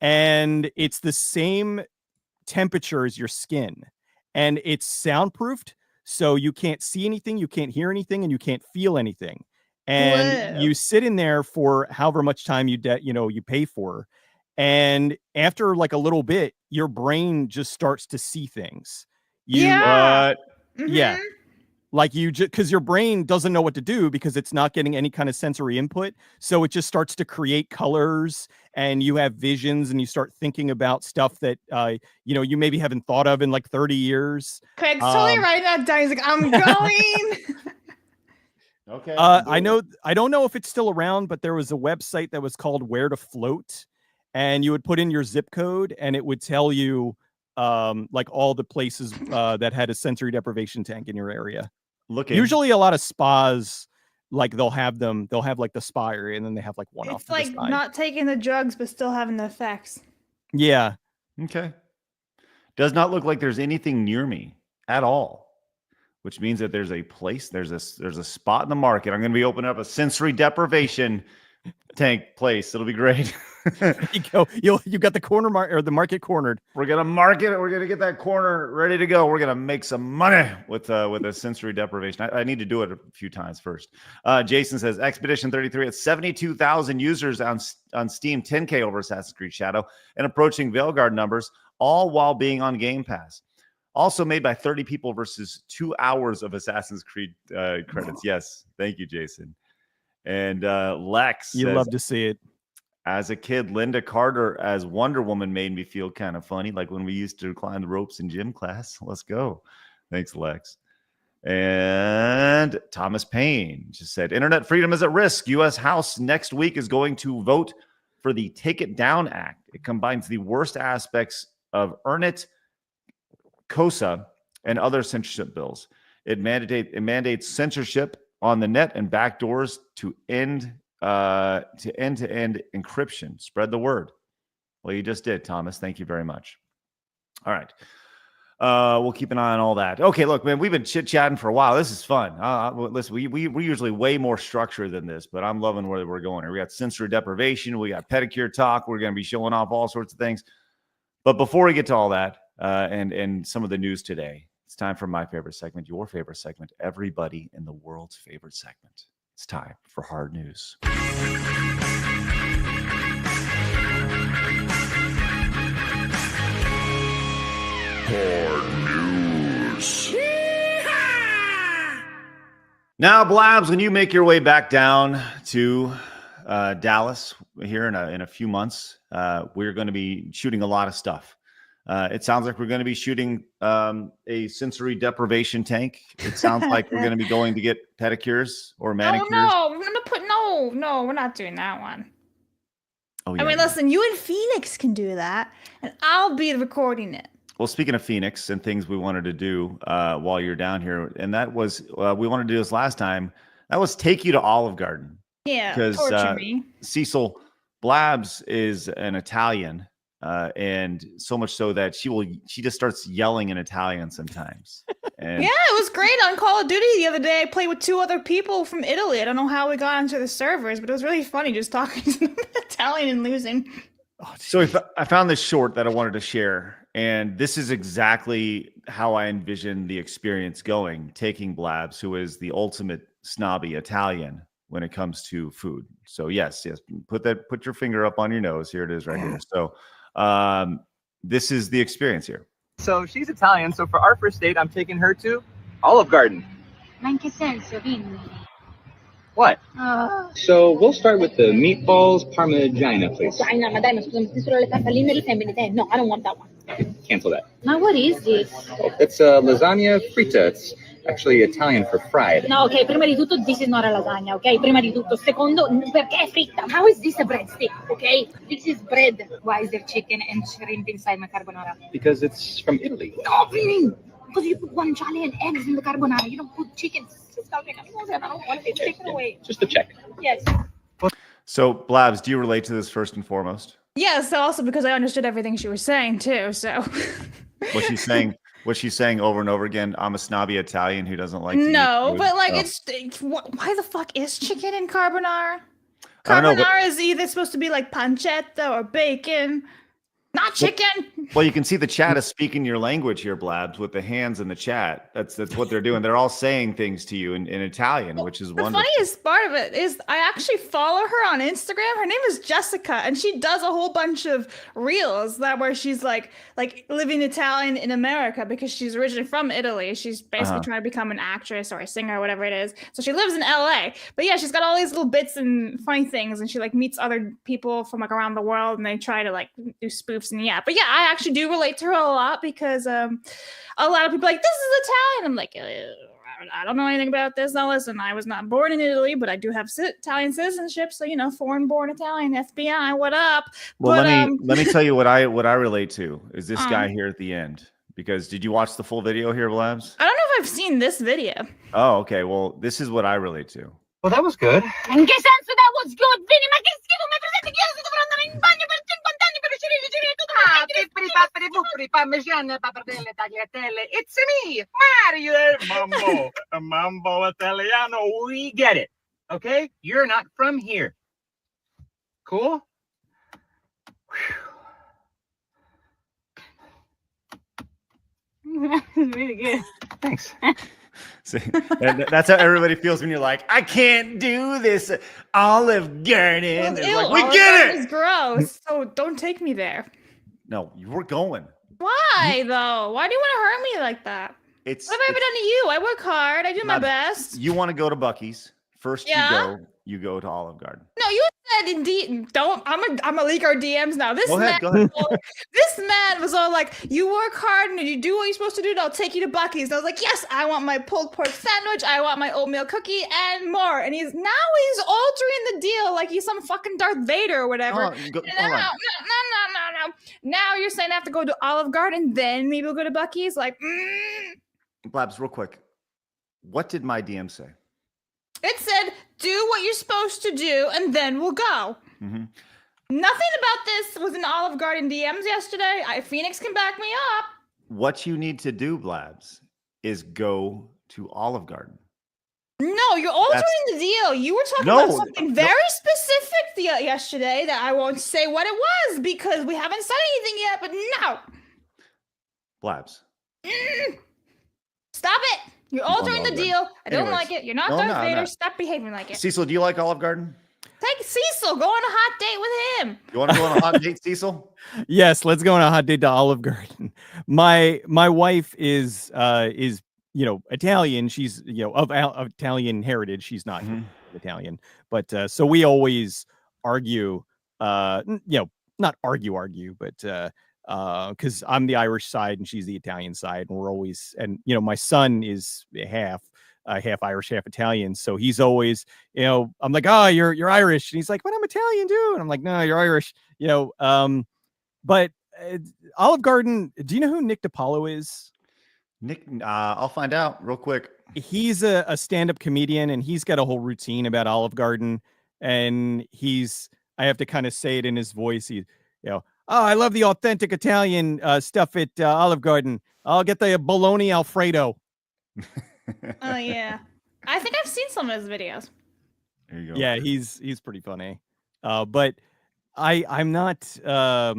And it's the same temperature as your skin. And it's soundproofed. So you can't see anything, you can't hear anything, and you can't feel anything. And you sit in there for however much time you pay for. And after like a little bit, your brain just starts to see things. Yeah. Yeah. Like because your brain doesn't know what to do because it's not getting any kind of sensory input. So it just starts to create colors and you have visions and you start thinking about stuff that, you maybe haven't thought of in like 30 years. Craig's totally writing that down. He's like, I'm going. Okay. I don't know if it's still around, but there was a website that was called Where to Float. And you would put in your zip code and it would tell you like all the places that had a sensory deprivation tank in your area. Usually a lot of spas, like they'll have like the spa area and then they have like one off. It's like not taking the drugs, but still having the effects. Yeah. Okay. Does not look like there's anything near me at all, which means that there's a place, there's a spot in the market. I'm going to be opening up a sensory deprivation tank place. It'll be great. You got the the market cornered. We're gonna market it. We're gonna get that corner ready to go. We're gonna make some money with a sensory deprivation. I need to do it a few times first. Jason says Expedition 33 at 72,000 users on Steam, 10K over Assassin's Creed Shadow, and approaching Veilguard numbers, all while being on Game Pass. Also made by 30 people versus 2 hours of Assassin's Creed credits. Yes, thank you, Jason. And Lex, you love to see it. As a kid, Linda Carter as Wonder Woman made me feel kind of funny, like when we used to climb the ropes in gym class. Let's go. Thanks, Lex. And Thomas Payne just said, Internet freedom is at risk. U.S. House next week is going to vote for the Take It Down Act. It combines the worst aspects of Earn It, COSA, and other censorship bills. It mandates censorship on the net and backdoors to end-to-end encryption. Spread the word. Well, you just did, Thomas. Thank you very much. All right. We'll keep an eye on all that. Okay, look, man, we've been chit-chatting for a while. This is fun. Listen, we're usually way more structured than this, but I'm loving where we're going here. We got sensory deprivation. We got pedicure talk. We're going to be showing off all sorts of things. But before we get to all that and some of the news today, it's time for my favorite segment, your favorite segment, everybody in the world's favorite segment. It's time for hard news. Hard news. Now, Blabs, when you make your way back down to Dallas here in a few months, we're going to be shooting a lot of stuff. It sounds like we're going to be shooting a sensory deprivation tank. It sounds like we're going to be going to get pedicures or manicures. Oh, no, we're going to put no, we're not doing that one. Oh, yeah. I mean, listen, you and Phoenix can do that, and I'll be recording it. Well, speaking of Phoenix and things we wanted to do while you're down here, and that was we wanted to do this last time. That was take you to Olive Garden. Yeah, because torture me. Cecil Blabs is an Italian, and so much so that she just starts yelling in Italian sometimes. And yeah, it was great on Call of Duty the other day. I played with 2 other people from Italy. I don't know how we got onto the servers, but it was really funny just talking to them in Italian and losing. So I found this short that I wanted to share. And this is exactly how I envision the experience going, taking Blabs, who is the ultimate snobby Italian when it comes to food. So yes, put your finger up on your nose. Here it is right here. So this is the experience here. So she's Italian. So for our first date, I'm taking her to Olive Garden. Ma in che senso? Dimmi. What? So we'll start with the meatballs parmigiana, please. No, ma dai, ma scusa, metti solo le tartaline e le femmine. No, I don't want that one. Cancel that. Ma what is this? It's lasagna frita. It's actually Italian for fried. No, okay, prima di tutto, this is not a lasagna, okay? Prima di tutto. Secondo, perché è fritta? How is this a breadstick, okay? This is bread. Why is there chicken and shrimp inside my carbonara? Because it's from Italy. No, really? Because you put guanciale and eggs in the carbonara. You don't put chicken. I don't want it. Take it away. Just to check. Yes. So Blabs, do you relate to this first and foremost? Yes, also because I understood everything she was saying too. So what she's saying over and over again. I'm a snobby Italian who doesn't like to eat food. But like it's why the fuck is chicken in carbonara? I don't know, Carbonara is either supposed to be like pancetta or bacon, not chicken. Well, you can see the chat is speaking your language here, Blabs, with the hands in the chat. That's what they're doing. They're all saying things to you in Italian, which is wonderful. The funniest part of it is I actually follow her on Instagram. Her name is Jessica, and she does a whole bunch of reels where she's like living Italian in America because she's originally from Italy. She's basically trying to become an actress or a singer or whatever it is. So she lives in LA. But yeah, she's got all these little bits and funny things, and she like meets other people from like around the world, and they try to like do spoofs. And yeah, but yeah, I actually do relate to her a lot because a lot of people are like, this is Italian. I'm like, I don't know anything about this. Now listen, I was not born in Italy, but I do have Italian citizenship, so foreign born Italian. FBI, what up? Well, let me tell you what I relate to is this guy here at the end. Because did you watch the full video here, Blabs? I don't know if I've seen this video. Oh, okay. Well, this is what I relate to. Well, that was good. In che senso that was good? Vini, ma che schifo, mi presenti che io sto dovrò andare in bagno per 50 anni per riuscire a girare tutto. Pipperi papperi bufferi parmigiane pappardelle tagliatelle. It's me, Mario. Mambo Italiano. We get it. Okay? You're not from here. Cool? Really good. Thanks. See, that's how everybody feels when you're like, I can't do this Olive Garden. Well, like, we get it. It's gross. So don't take me there. No, you were going. Why though? Why do you want to hurt me like that? What have I ever done to you? I work hard. I do my best. You want to go to Buc-ee's first. You go to Olive Garden. No, you said indeed. Don't. I'm gonna leak our DMs now. Go ahead. This man was all like, "You work hard and you do what you're supposed to do. And I'll take you to Buc-ee's." And I was like, "Yes, I want my pulled pork sandwich. I want my oatmeal cookie and more." And he's altering the deal like he's some fucking Darth Vader or whatever. No. Now you're saying I have to go to Olive Garden, then maybe we'll go to Buc-ee's. Like, Blabs, real quick. What did my DM say? It said, do what you're supposed to do, and then we'll go. Mm-hmm. Nothing about this was in Olive Garden DMs yesterday. Phoenix can back me up. What you need to do, Blabs, is go to Olive Garden. No, you're altering the deal. You were talking about something very specific yesterday that I won't say what it was because we haven't said anything yet, but no. Blabs. Stop it. You're altering the deal. I don't like it. You're not Darth Vader. Stop behaving like it. Cecil, do you like Olive Garden? Take Cecil. Go on a hot date with him. You want to go on a hot date, Cecil? Yes, let's go on a hot date to Olive Garden. My wife is Italian. She's of Italian heritage. She's not Italian, but so we always argue. Not argue, but because I'm the Irish side and she's the Italian side, and we're always my son is half Irish, half Italian, so he's always I'm like, oh, you're Irish, and he's like, but I'm Italian too, and I'm like, no, you're Irish, but Olive Garden. Do you know who Nick DiPaolo is? Nick, I'll find out real quick. He's a stand-up comedian, and he's got a whole routine about Olive Garden, and I have to kind of say it in his voice. Oh, I love the authentic Italian stuff at Olive Garden. I'll get the bologna Alfredo. Oh yeah, I think I've seen some of his videos. There you go. Yeah, he's pretty funny. But I'm not. I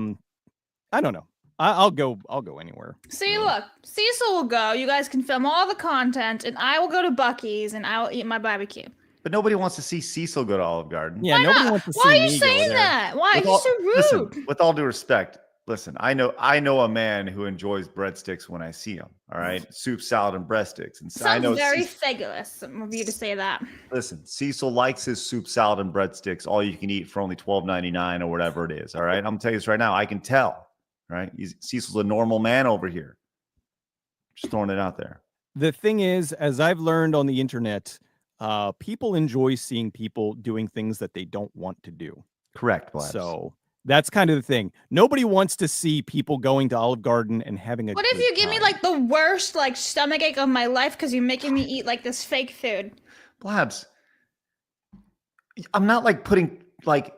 don't know. I'll go anywhere. See, look, Cecil will go. You guys can film all the content, and I will go to Buc-ee's and I will eat my barbecue. But nobody wants to see Cecil go to Olive Garden. Yeah, nobody wants to see me. Why are you saying that? Why? You're so rude. Listen, with all due respect, listen, I know a man who enjoys breadsticks when I see him. All right, soup, salad, and breadsticks. And sounds very fabulous of you to say that. Listen, Cecil likes his soup, salad, and breadsticks, all you can eat for only $12.99 or whatever it is. All right, I'm gonna tell you this right now. I can tell. Right, Cecil's a normal man over here. Just throwing it out there. The thing is, as I've learned on the internet, people enjoy seeing people doing things that they don't want to do. Correct, Blabs. So that's kind of the thing. Nobody wants to see people going to Olive Garden and having a What if you give me like the worst like stomach ache of my life because you're making me eat like this fake food? Blabs, I'm not like putting like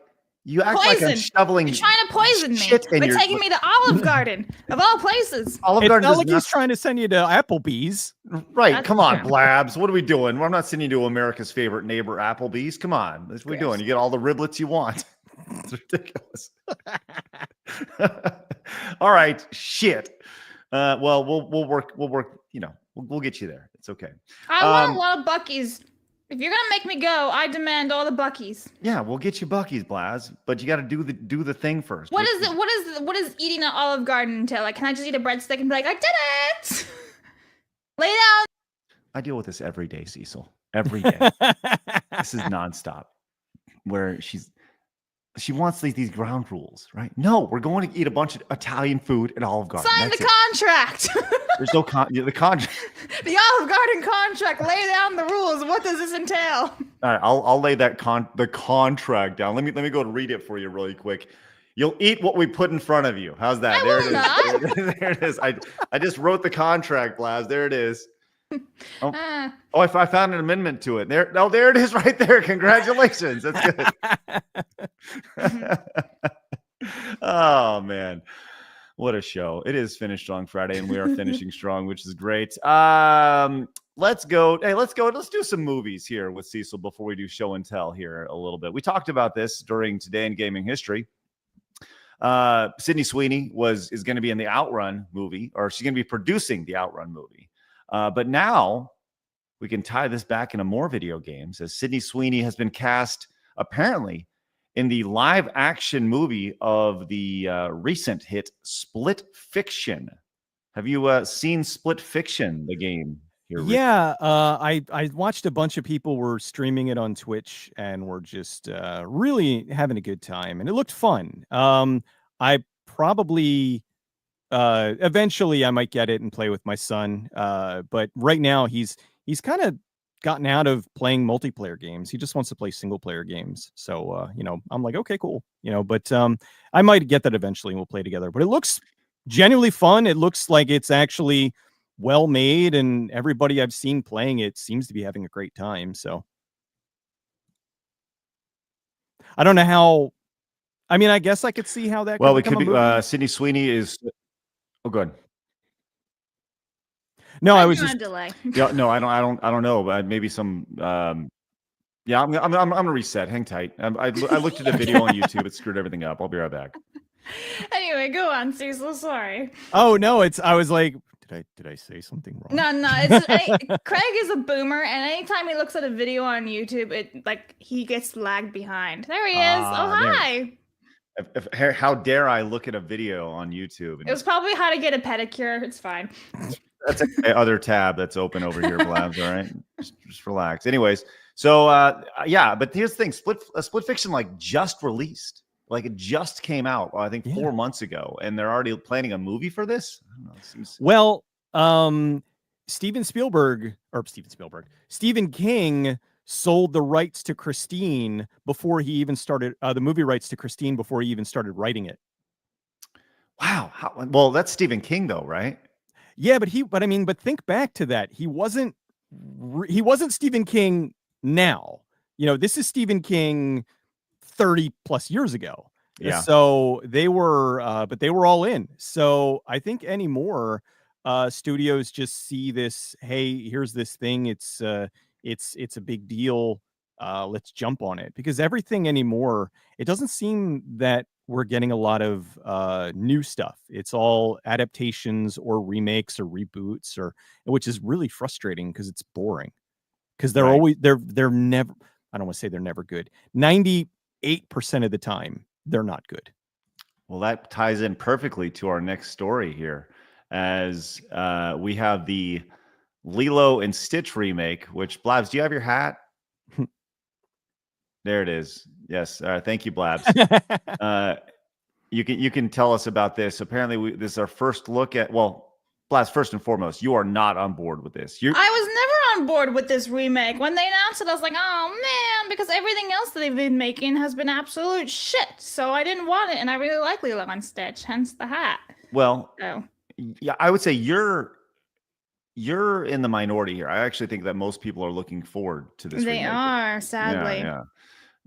you act poison. like I'm shoveling. You're trying to poison me by taking me to Olive Garden of all places. Olive Garden not like he's trying to send you to Applebee's. Right. That's Come on, true. Blabs. What are we doing? I'm not sending you to America's favorite neighbor, Applebee's. Come on. That's what we're doing. You get all the riblets you want. It's ridiculous. All right. Shit. Well, we'll work. We'll get you there. It's okay. I want a lot of Buc-ee's. If you're gonna make me go, I demand all the Buc-ee's. Yeah, we'll get you Buc-ee's, Blaz, but you got to do the thing first. What is eating at Olive Garden entail? Like, can I just eat a breadstick and be like, I did it? Lay down. I deal with this every day, Cecil. Every day. This is nonstop. Where she wants these ground rules, right? No, we're going to eat a bunch of Italian food at Olive Garden. Sign the contract. There's no the contract. The Olive Garden contract. Lay down the rules. What does this entail? All right, I'll lay the contract down. Let me go and read it for you really quick. You'll eat what we put in front of you. How's that? There it is. I just wrote the contract, Blaz. There it is. I found an amendment to it. There it is right there. Congratulations. That's good. Oh man. What a show. It is Finish Strong Friday, and we are finishing strong, which is great. Let's go. Hey, let's do some movies here with Cecil before we do show and tell here a little bit. We talked about this during Today in Gaming History. Sydney Sweeney is going to be in the Outrun movie, or she's going to be producing the Outrun movie. But now we can tie this back into more video games, as Sydney Sweeney has been cast apparently in the live action movie of the recent hit Split Fiction. Have you seen Split Fiction, the game here? Yeah, I watched a bunch of people were streaming it on Twitch and were just really having a good time, and it looked fun. I probably eventually I might get it and play with my son, but right now he's kind of gotten out of playing multiplayer games. He just wants to play single player games. So, I'm like, okay, cool. But I might get that eventually and we'll play together, but it looks genuinely fun. It looks like it's actually well made, and everybody I've seen playing it seems to be having a great time. So I don't know how, I guess I could see how that. Well, we could be, Sydney Sweeney is, oh, good. No, I I'm was trying just to delay. Yeah, no, I don't know, but maybe some. Yeah, I'm gonna reset. Hang tight. I looked at a video on YouTube. It screwed everything up. I'll be right back. Anyway, go on, Cecil. Sorry. Oh no, I was like, did I say something wrong? No. It's Craig is a boomer, and anytime he looks at a video on YouTube, it like he gets lagged behind. There he is. Oh, There. hi. How dare I look at a video on YouTube? It was probably how to get a pedicure. It's fine. That's the other tab that's open over here, Blabs. All right, just relax. Anyways, so yeah, but here's the thing: Split Fiction like just released, like it just came out. I think 4 months ago, and they're already planning a movie for this. I don't know, Well, Stephen King sold the rights to Christine before he even started the movie rights to Christine before he even started writing it. Wow. Well, that's Stephen King though, right? Yeah, but think back to that. He wasn't Stephen King now. You know, this is Stephen King 30 plus years ago. Yeah. So they were all in. So I think anymore, studios just see this, hey, here's this thing. It's a big deal. Let's jump on it, because everything anymore, it doesn't seem that we're getting a lot of new stuff. It's all adaptations or remakes or reboots, which is really frustrating because it's boring. Because they're always they're never, I don't want to say they're never good. 98% of the time, they're not good. Well, that ties in perfectly to our next story here, as we have the Lilo and Stitch remake. Which, Blabs, do you have your hat? There it is. Yes. Thank you, Blabs. You can tell us about this. Apparently, this is our first look at. Well, Blabs, first and foremost, you are not on board with this. I was never on board with this remake. When they announced it, I was like, oh man, because everything else that they've been making has been absolute shit. So I didn't want it, and I really like Lilo and Stitch, hence the hat. Well, yeah, I would say you're in the minority here. I actually think that most people are looking forward to this. They are, sadly. Yeah.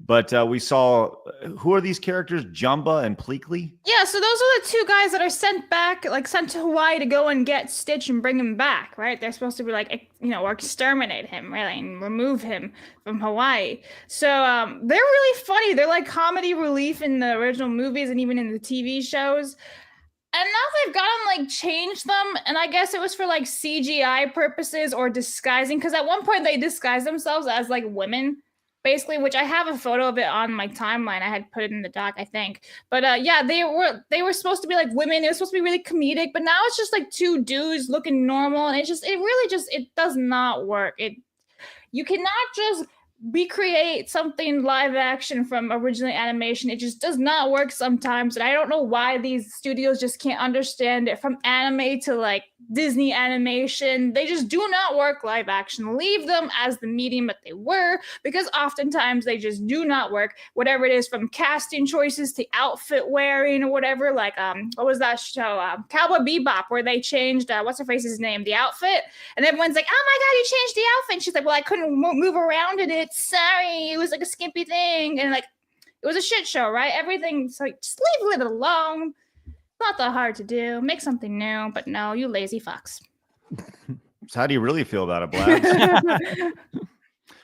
But we saw, who are these characters? Jumba and Pleakley? Yeah, so those are the two guys that are sent to Hawaii to go and get Stitch and bring him back, right? They're supposed to be like, or exterminate him, really, and remove him from Hawaii. So they're really funny. They're like comedy relief in the original movies and even in the TV shows. And now they've gotten changed them, and I guess it was for CGI purposes or disguising, because at one point they disguised themselves as women, basically, which I have a photo of it on my timeline. I had put it in the doc, I think. But yeah, they were supposed to be women. It was supposed to be really comedic, but now it's just two dudes looking normal, and it does not work. You cannot just recreate something live action from originally animation. It just does not work sometimes, and I don't know why these studios just can't understand it. From anime to Disney animation, they just do not work live action. Leave them as the medium that they were, because oftentimes they just do not work. Whatever it is, from casting choices to outfit wearing or whatever, what was that show, Cowboy Bebop, where they changed what's her face's name, the outfit, and everyone's like, oh my god, you changed the outfit, and she's like, well, I couldn't move around in it, sorry, it was a skimpy thing, and it was a shit show, right? Everything, so just leave it alone. Not that hard to do. Make something new, but no, you lazy fucks. So how do you really feel about it, Blabs?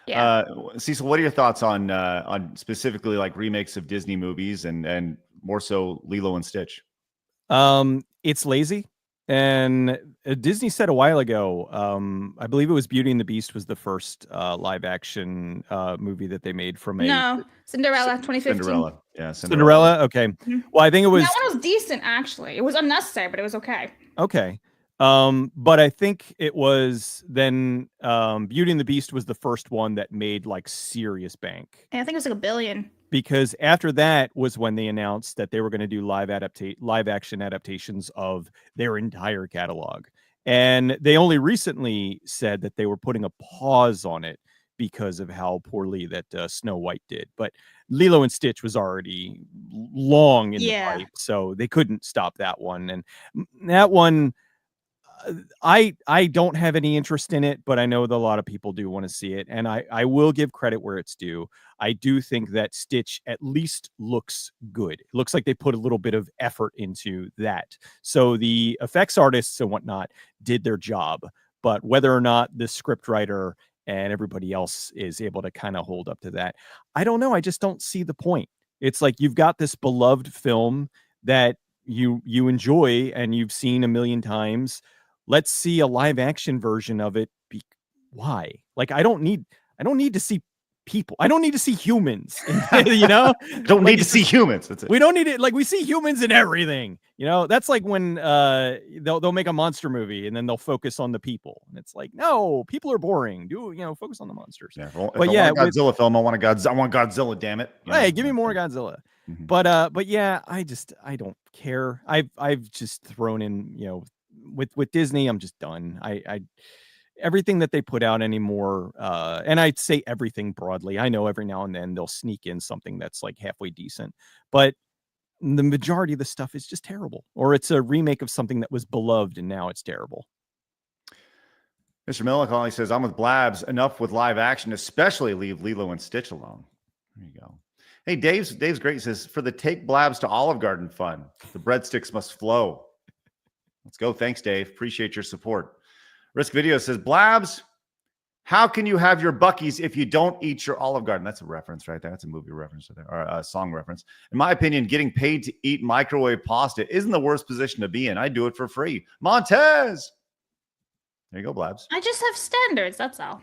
Yeah. Cecil, what are your thoughts on specifically remakes of Disney movies and more so Lilo and Stitch? It's lazy. And Disney said a while ago, I believe it was Beauty and the Beast was the first live action movie that they made from Cinderella, 2015. Cinderella. Yeah, Cinderella. Okay. Mm-hmm. Well, I think it was. That one was decent, actually. It was unnecessary, but it was okay. Okay. But I think it was then Beauty and the Beast was the first one that made serious bank. And I think it was $1 billion. Because after that was when they announced that they were going to do live action adaptations of their entire catalog. And they only recently said that they were putting a pause on it because of how poorly that Snow White did. But Lilo and Stitch was already long in the pipe, so they couldn't stop that one. And that one, I don't have any interest in it, but I know that a lot of people do want to see it. And I will give credit where it's due. I do think that Stitch at least looks good. It looks like they put a little bit of effort into that. So the effects artists and whatnot did their job. but whether or not the script writer and everybody else is able to kind of hold up to that, I don't know. I just don't see the point. It's like you've got this beloved film that you enjoy and you've seen a million times. Let's see a live action version of it. Why? Like, I don't need to see people. I don't need to see humans. Don't need to see humans. That's it. We don't need it. Like, we see humans in everything. That's like when they'll make a monster movie and then they'll focus on the people. And it's like, no, people are boring. Focus on the monsters. Yeah, if I want a Godzilla film, I want Godzilla. Damn it! Hey, give me more Godzilla. Mm-hmm. But yeah, I don't care. I've just thrown in, with Disney, I'm just done. I everything that they put out anymore, and I'd say everything broadly. I know every now and then they'll sneak in something that's like halfway decent, but the majority of the stuff is just terrible, or it's a remake of something that was beloved and now it's terrible. Mr. Melancholy says, I'm with Blabs. Enough with live action, especially leave Lilo and Stitch alone. There you go. Hey, Dave's great. He says, for the Take Blabs to Olive Garden fun, the breadsticks must flow. Let's go. Thanks, Dave. Appreciate your support. Risk Video says, Blabs, how can you have your Buc-ee's if you don't eat your Olive Garden? That's a reference right there. That's a movie reference right there, or a song reference. In my opinion, getting paid to eat microwave pasta isn't the worst position to be in. I do it for free. Montez. There you go, Blabs. I just have standards. That's all.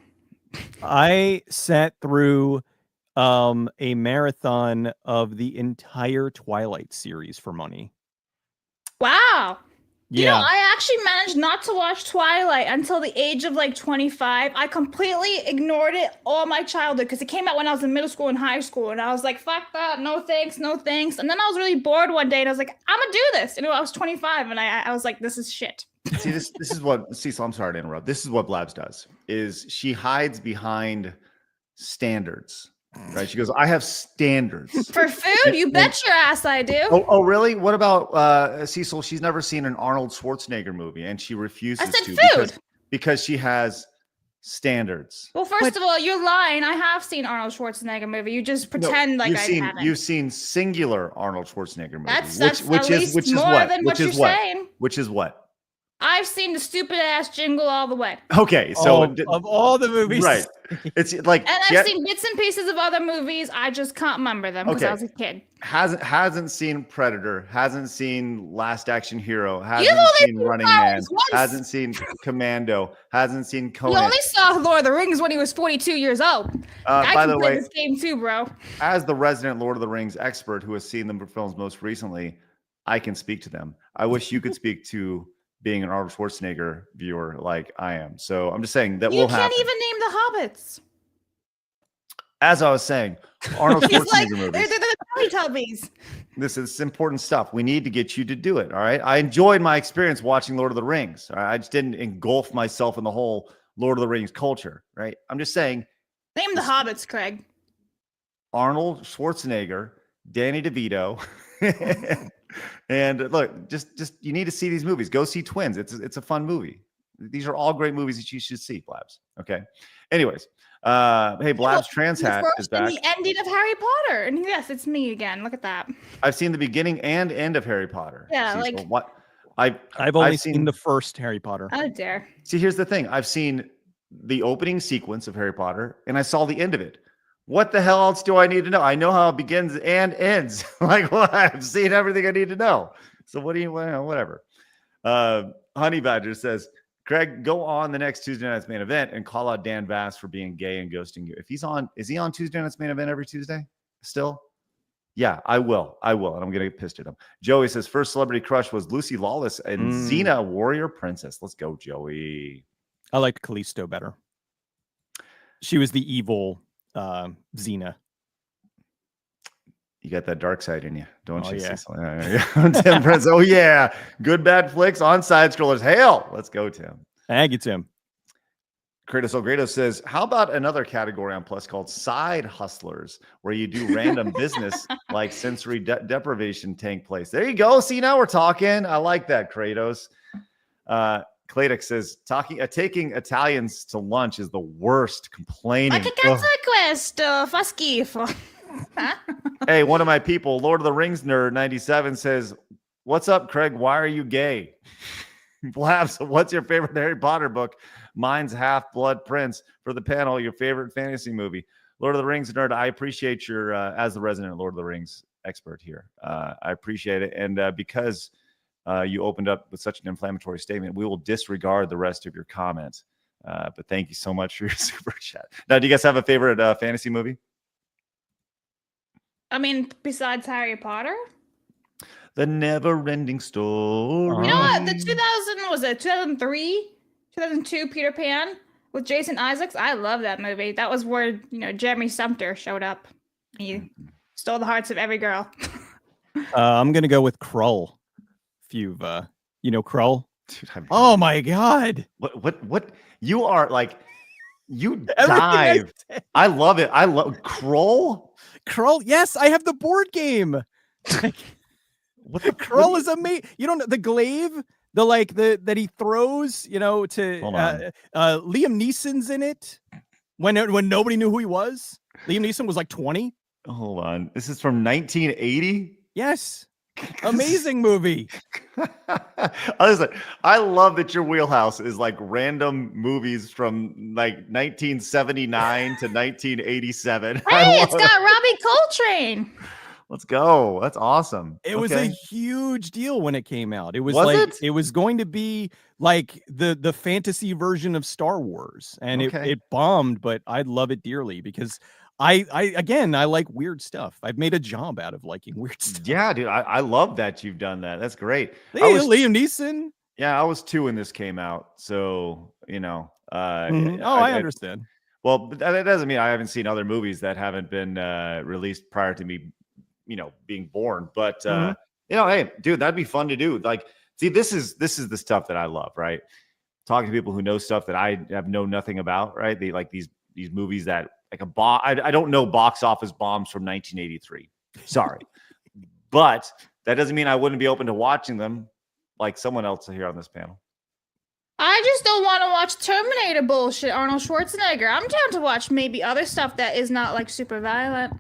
I sat through a marathon of the entire Twilight series for money. Wow. Yeah. I actually managed not to watch Twilight until the age of like 25. I completely ignored it all my childhood because it came out when I was in middle school and high school. And I was like, fuck that. No thanks. No thanks. And then I was really bored one day and I was like, I'm going to do this. And I was 25 and I was like, this is shit. See, this is what Cecil, I'm sorry to interrupt. This is what Blabs does, is she hides behind standards. Right? She goes, I have standards. For food? You bet your ass I do. Oh, really? What about Cecil? She's never seen an Arnold Schwarzenegger movie, and she refuses I said to food. because she has standards. Well, first of all, you're lying. I have seen Arnold Schwarzenegger movie. You just pretend like I haven't. You've seen singular Arnold Schwarzenegger movie. That's which at least more what? than Which what is you're what? saying. Which is what? I've seen the stupid ass Jingle All the Way. Okay, so of all the movies, right? It's like, and I've seen bits and pieces of other movies. I just can't remember them because I was a kid. Hasn't seen Predator, hasn't seen Last Action Hero, hasn't You've only seen seen Running Star Man, Wars once. hasn't seen Commando, hasn't seen Conan. You only saw Lord of the Rings when he was 42 years old. By the way, this game too, bro. As the resident Lord of the Rings expert who has seen the films most recently, I can speak to them. I wish you could speak to being an Arnold Schwarzenegger viewer like I am. So I'm just saying that will happen. You can't even name the Hobbits. As I was saying, Arnold Schwarzenegger movies. They're the Teletubbies. This is important stuff. We need to get you to do it. All right. I enjoyed my experience watching Lord of the Rings. All right? I just didn't engulf myself in the whole Lord of the Rings culture. Right. I'm just saying. Name the Hobbits, Craig. Arnold Schwarzenegger, Danny DeVito. And look, just you need to see these movies. Go see Twins. It's a fun movie. These are all great movies that you should see, Blabs. Okay. Anyways, hey, Blabs Trans Hat is back. The ending of Harry Potter, and yes, it's me again. Look at that. I've seen the beginning and end of Harry Potter. Yeah, Cecil. like what? I've only seen the first Harry Potter. How dare. See, here's the thing. I've seen the opening sequence of Harry Potter, and I saw the end of it. What the hell else do I need to know? I know how it begins and ends. Like, what? I've seen everything I need to know. So what do you, whatever. Honey Badger says, Craig, go on the next Tuesday Night's Main Event and call out Dan Bass for being gay and ghosting you. If he's on, is he on Tuesday Night's Main Event every Tuesday still? Yeah, I will. And I'm going to get pissed at him. Joey says, first celebrity crush was Lucy Lawless and Xena, Warrior Princess. Let's go, Joey. I liked Callisto better. She was the evil Xena. You got that dark side in you, don't you? Yeah. Tim Prince. Oh yeah. GoodBadFlicks on side scrollers. Hail. Let's go, Tim. Thank you, Tim. Kratos O'Grato says, how about another category on Plus called side hustlers, where you do random business like sensory deprivation take place? There you go. See, now we're talking. I like that, Kratos. Kladik says, taking Italians to lunch is the worst. Complaining. Like a consequest, fa schifo. Hey, one of my people, Lord of the Rings nerd 97 says, what's up, Craig? Why are you gay? Blabs, what's your favorite Harry Potter book? Mine's Half-Blood Prince. For the panel, your favorite fantasy movie. Lord of the Rings nerd, I appreciate your, as the resident Lord of the Rings expert here. I appreciate it. And because you opened up with such an inflammatory statement, we will disregard the rest of your comments. But thank you so much for your super chat. Now, do you guys have a favorite fantasy movie? I mean, besides Harry Potter? The Never-Ending Story. You know what? The 2003, 2002 Peter Pan with Jason Isaacs. I love that movie. That was where, Jeremy Sumter showed up. He stole the hearts of every girl. I'm going to go with Krull. If you've, Krull. Dude, oh my God. What? You are like, you dive. I love it. I love Krull. Krull. Yes, I have the board game. What the Krull is amazing. You don't know the glaive, that he throws, to Liam Neeson's in it when nobody knew who he was. Liam Neeson was like 20. Hold on. This is from 1980. Yes. Amazing movie. Listen, I love that your wheelhouse is like random movies from like 1979 to 1987. Hey, it's got Robbie Coltrane. Let's go. That's awesome. It was a huge deal when it came out. It was it was going to be like the fantasy version of Star Wars, and it bombed, but I love it dearly because I like weird stuff. I've made a job out of liking weird stuff. Yeah, dude. I love that you've done that. That's great. Liam Neeson. Yeah, I was 2 when this came out. So, I understand. Well, but that doesn't mean I haven't seen other movies that haven't been released prior to me, being born. But hey, dude, that'd be fun to do. Like, see, this is the stuff that I love, right? Talking to people who know stuff that I have know nothing about, right? They like these movies that like a bomb. I don't know box office bombs from 1983. Sorry, but that doesn't mean I wouldn't be open to watching them, like someone else here on this panel. I just don't want to watch Terminator bullshit, Arnold Schwarzenegger. I'm down to watch maybe other stuff that is not like super violent.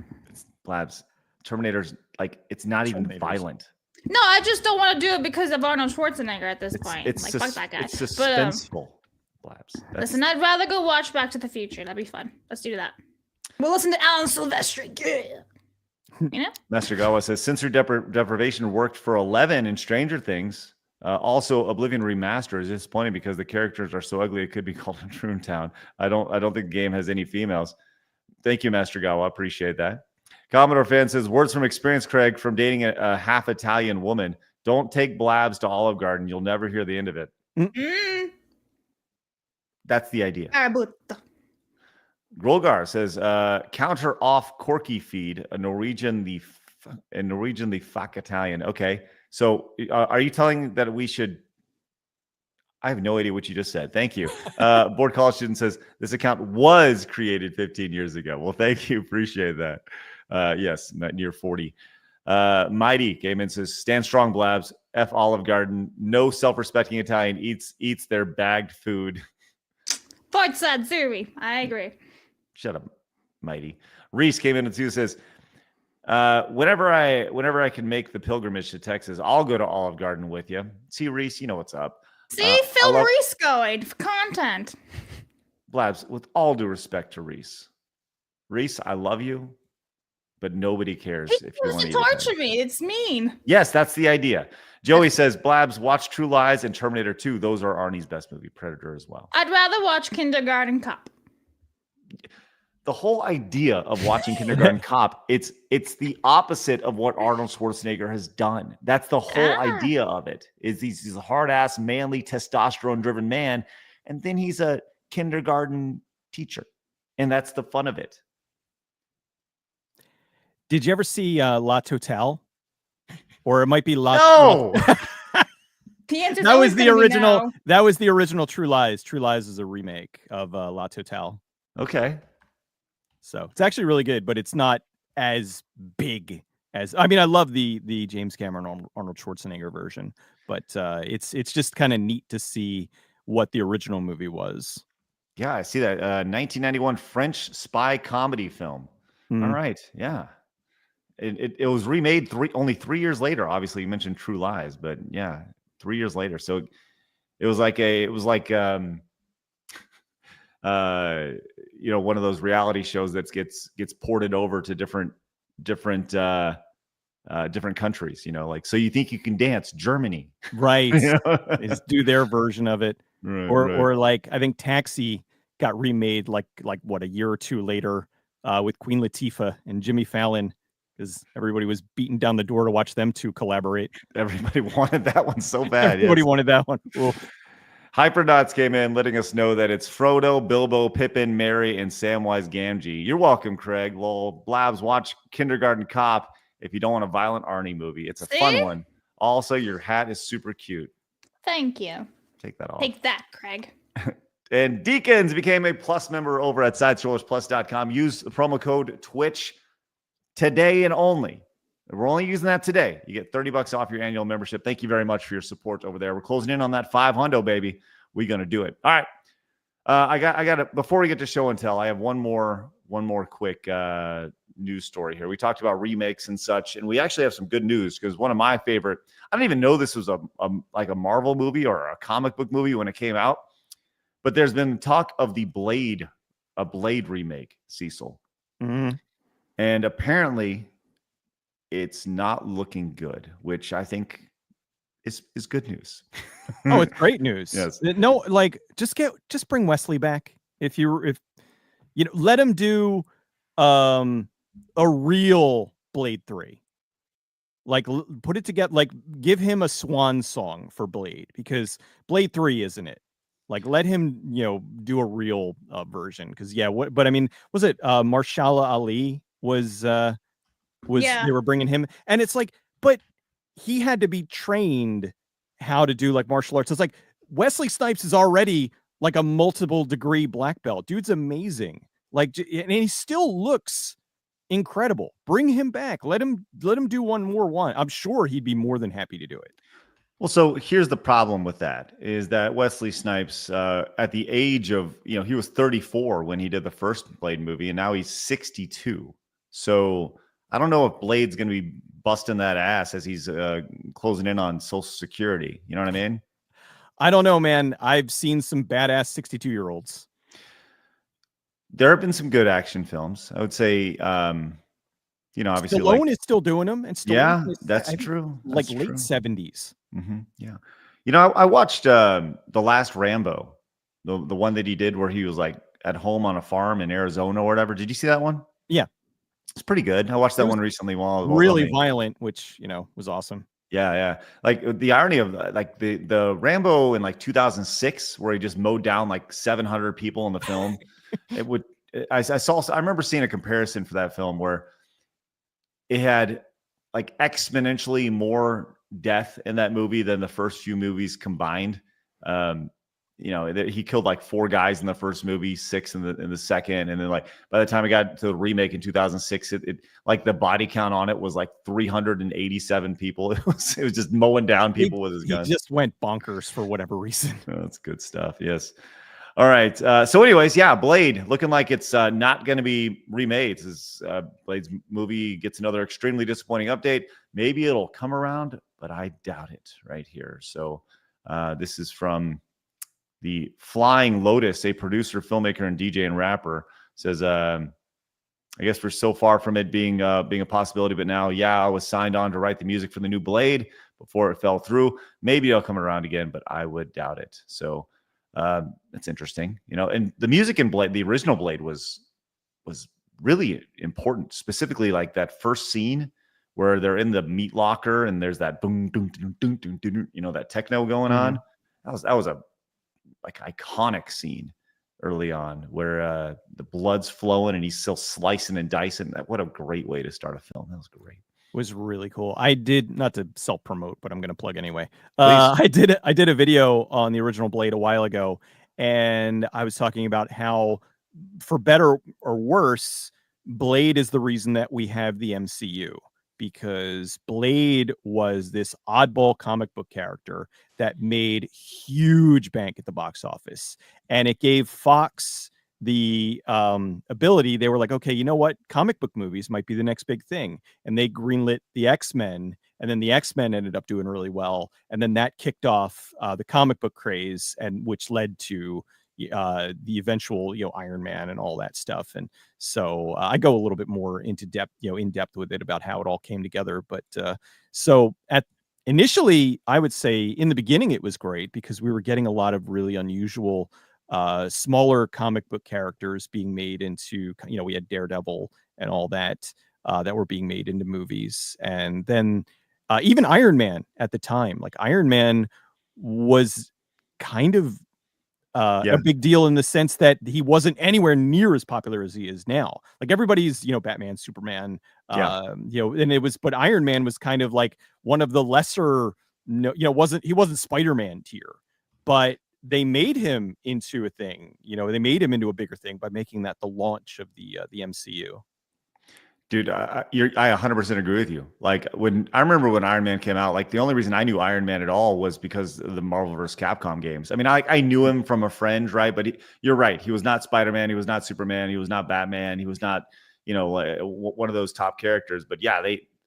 Blabs, Terminator's like it's not even violent. No, I just don't want to do it because of Arnold Schwarzenegger at this point. Fuck that guy. It's suspenseful. Blabs. Listen, I'd rather go watch Back to the Future. That'd be fun. Let's do that. We'll listen to Alan Silvestri. Yeah. Master Gawa says sensory deprivation worked for 11 in Stranger Things. Also, Oblivion Remaster is disappointing because the characters are so ugly it could be called a Toontown. I don't think the game has any females. Thank you, Master Gawa. Appreciate that. Commodore fan says, words from experience, Craig, from dating a half Italian woman. Don't take Blabs to Olive Garden. You'll never hear the end of it. That's the idea. Rolgar says, counter off Corky feed, a Norwegian the fuck Italian. Okay. So are you telling that we should? I have no idea what you just said. Thank you. Board College student says this account was created 15 years ago. Well, thank you. Appreciate that. Yes, near 40. Mighty Gaiman says, stand strong, Blabs. F Olive Garden. No self-respecting Italian eats their bagged food. Forza Zuri. I agree. Shut up, Mighty. Reese came in and says, whenever I can make the pilgrimage to Texas, I'll go to Olive Garden with you. See, Reese, you know what's up. See, Phil Reese going for content. Blabs, with all due respect to Reese. Reese, I love you, but nobody cares if you want to torture me. It's mean. Yes, that's the idea. Joey says, Blabs, watch True Lies and Terminator 2. Those are Arnie's best movie. Predator as well. I'd rather watch Kindergarten Cop. The whole idea of watching Kindergarten Cop, it's the opposite of what Arnold Schwarzenegger has done. That's the whole idea of it. Is he's a hard-ass, manly, testosterone-driven man, and then he's a kindergarten teacher. And that's the fun of it. Did you ever see La Totale? Or it might be La... No! That was the original. That was the original True Lies. True Lies is a remake of La Totale. Okay. So it's actually really good, but it's not as big as. I mean, I love the James Cameron Arnold Schwarzenegger version, but it's just kind of neat to see what the original movie was. Yeah, I see that 1991 French spy comedy film. All right, yeah, it was remade only 3 years later. Obviously, you mentioned True Lies, but yeah, 3 years later. So it was like one of those reality shows that gets ported over to different countries, like, so you think you can dance, Germany, right? You know? Is do their version of it, Right, or like I think Taxi got remade like what, a year or two later, with Queen Latifah and Jimmy Fallon, because everybody was beating down the door to watch them two collaborate. Everybody wanted that one so bad. Everybody yes. wanted that one. Oof. Hypernauts came in letting us know that it's Frodo, Bilbo, Pippin, Merry, and Samwise Gamgee. You're welcome, Craig. Lol. Blabs, watch Kindergarten Cop if you don't want a violent Arnie movie. It's a fun one. Also, your hat is super cute. Thank you. Take that off. Take that, Craig. And Deacons became a Plus member over at SidescrollersPlus.com. Use the promo code Twitch today and only. We're only using that today. You get $30 off your annual membership. Thank you very much for your support over there. We're closing in on that 500, baby. We're gonna do it. All right. I got it. Before we get to show and tell, I have one more quick news story here. We talked about remakes and such, and we actually have some good news because one of my favorite. I didn't even know this was like a Marvel movie or a comic book movie when it came out, but there's been talk of a Blade remake, Cecil, and apparently it's not looking good, which I think is good news. Oh, it's great news. Yes. No, like just bring Wesley back. If let him do a real Blade 3. Like put it together, like give him a swan song for Blade, because Blade 3 isn't it. Like let him, do a real version. Because but I mean, was it Marshala Ali was they were bringing him, and it's like, but he had to be trained how to do like martial arts. It's like Wesley Snipes is already like a multiple degree black belt. Dude's amazing. Like, and he still looks incredible. Bring him back. Let him do one more. I'm sure he'd be more than happy to do it. Well, so here's the problem with that is that Wesley Snipes, at the age of, he was 34 when he did the first Blade movie, and now he's 62. So I don't know if Blade's going to be busting that ass as he's closing in on Social Security. You know what I mean? I don't know, man. I've seen some badass 62-year-olds. There have been some good action films. I would say, obviously, Stallone is still doing them. And Stallone that's true. Like late 70s. Mm-hmm. Yeah. I watched the last Rambo, the one that he did where he was like at home on a farm in Arizona or whatever. Did you see that one? Yeah. It's pretty good. I watched that one recently while really violent, which was awesome. Yeah. Like the irony of like the Rambo in like 2006, where he just mowed down like 700 people in the film. I remember seeing a comparison for that film where it had like exponentially more death in that movie than the first few movies combined. He killed like 4 guys in the first movie, 6 in the second, and then like by the time it got to the remake in 2006, it like the body count on it was like 387 people. It was just mowing down people with his gun. He just went bonkers for whatever reason. Oh, that's good stuff. Yes. All right. So anyways, Blade looking like it's not going to be remade. Blade's movie gets another extremely disappointing update. Maybe it'll come around, but I doubt it right here. So this is from the Flying Lotus, a producer, filmmaker, and DJ and rapper. Says, I guess we're so far from it being a possibility, but now, I was signed on to write the music for the new Blade before it fell through. Maybe it'll come around again, but I would doubt it. So that's interesting, and the music in Blade, the original Blade was really important, specifically like that first scene where they're in the meat locker and there's that boom, boom, boom, boom, boom, boom, that techno going on. That was a like iconic scene early on where the blood's flowing and he's still slicing and dicing. What a great way to start a film. That was great. Was really cool. I did, not to self-promote, but I'm going to plug anyway. I did a video on the original Blade a while ago, and I was talking about how, for better or worse, Blade is the reason that we have the MCU, because Blade was this oddball comic book character that made huge bank at the box office, and it gave Fox the ability. They were like, okay, you know what, comic book movies might be the next big thing, and they greenlit the X-Men, and then the X-Men ended up doing really well, and then that kicked off the comic book craze, and which led to the eventual Iron Man and all that stuff. And so I go a little bit more into depth, in depth with it about how it all came together. But initially, I would say in the beginning it was great because we were getting a lot of really unusual smaller comic book characters being made into, we had Daredevil and all that that were being made into movies. And then even Iron Man at the time, like Iron Man was kind of a big deal in the sense that he wasn't anywhere near as popular as he is now. Like everybody's, Batman, Superman, and it was, but Iron Man was kind of like one of the lesser, he wasn't Spider-Man tier, but they made him into a thing. They made him into a bigger thing by making that the launch of the MCU. Dude, I 100% agree with you. Like I remember when Iron Man came out, like the only reason I knew Iron Man at all was because of the Marvel vs. Capcom games. I mean, I knew him from a friend, right? But you're right. He was not Spider-Man. He was not Superman. He was not Batman. He was not, one of those top characters. But yeah,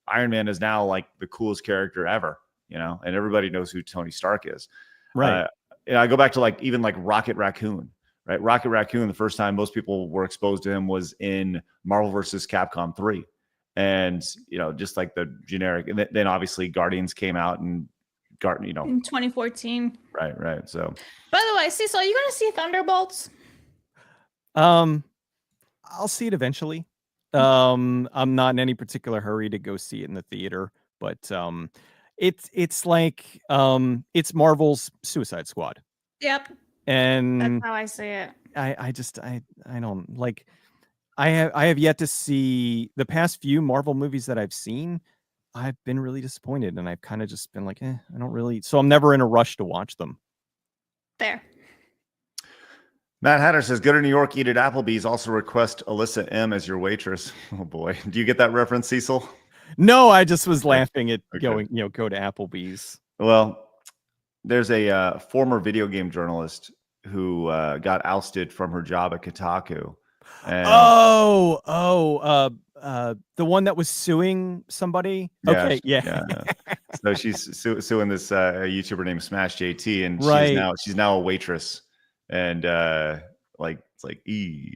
Iron Man is now like the coolest character ever, and everybody knows who Tony Stark is. Right. I go back to even Rocket Raccoon. Right, Rocket Raccoon. The first time most people were exposed to him was in Marvel vs. Capcom 3, and just like the generic. And then obviously Guardians came out and in 2014. Right. So, by the way, Cecil, are you going to see Thunderbolts? I'll see it eventually. I'm not in any particular hurry to go see it in the theater, but it's like it's Marvel's Suicide Squad. Yep. And that's how I see it. I don't like. I have yet to see the past few Marvel movies that I've seen. I've been really disappointed, and I've kind of just been like, I don't really. So I'm never in a rush to watch them. There. Matt Hatter says, "Go to New York, eat at Applebee's. Also request Alyssa M as your waitress." Oh boy, do you get that reference, Cecil? No, I just was laughing at going. Go to Applebee's. Well, there's a former video game journalist who got ousted from her job at Kotaku. And the one that was suing somebody. Yeah, okay, yeah. So she's suing this YouTuber named Smash JT, and right. she's now a waitress, and it's like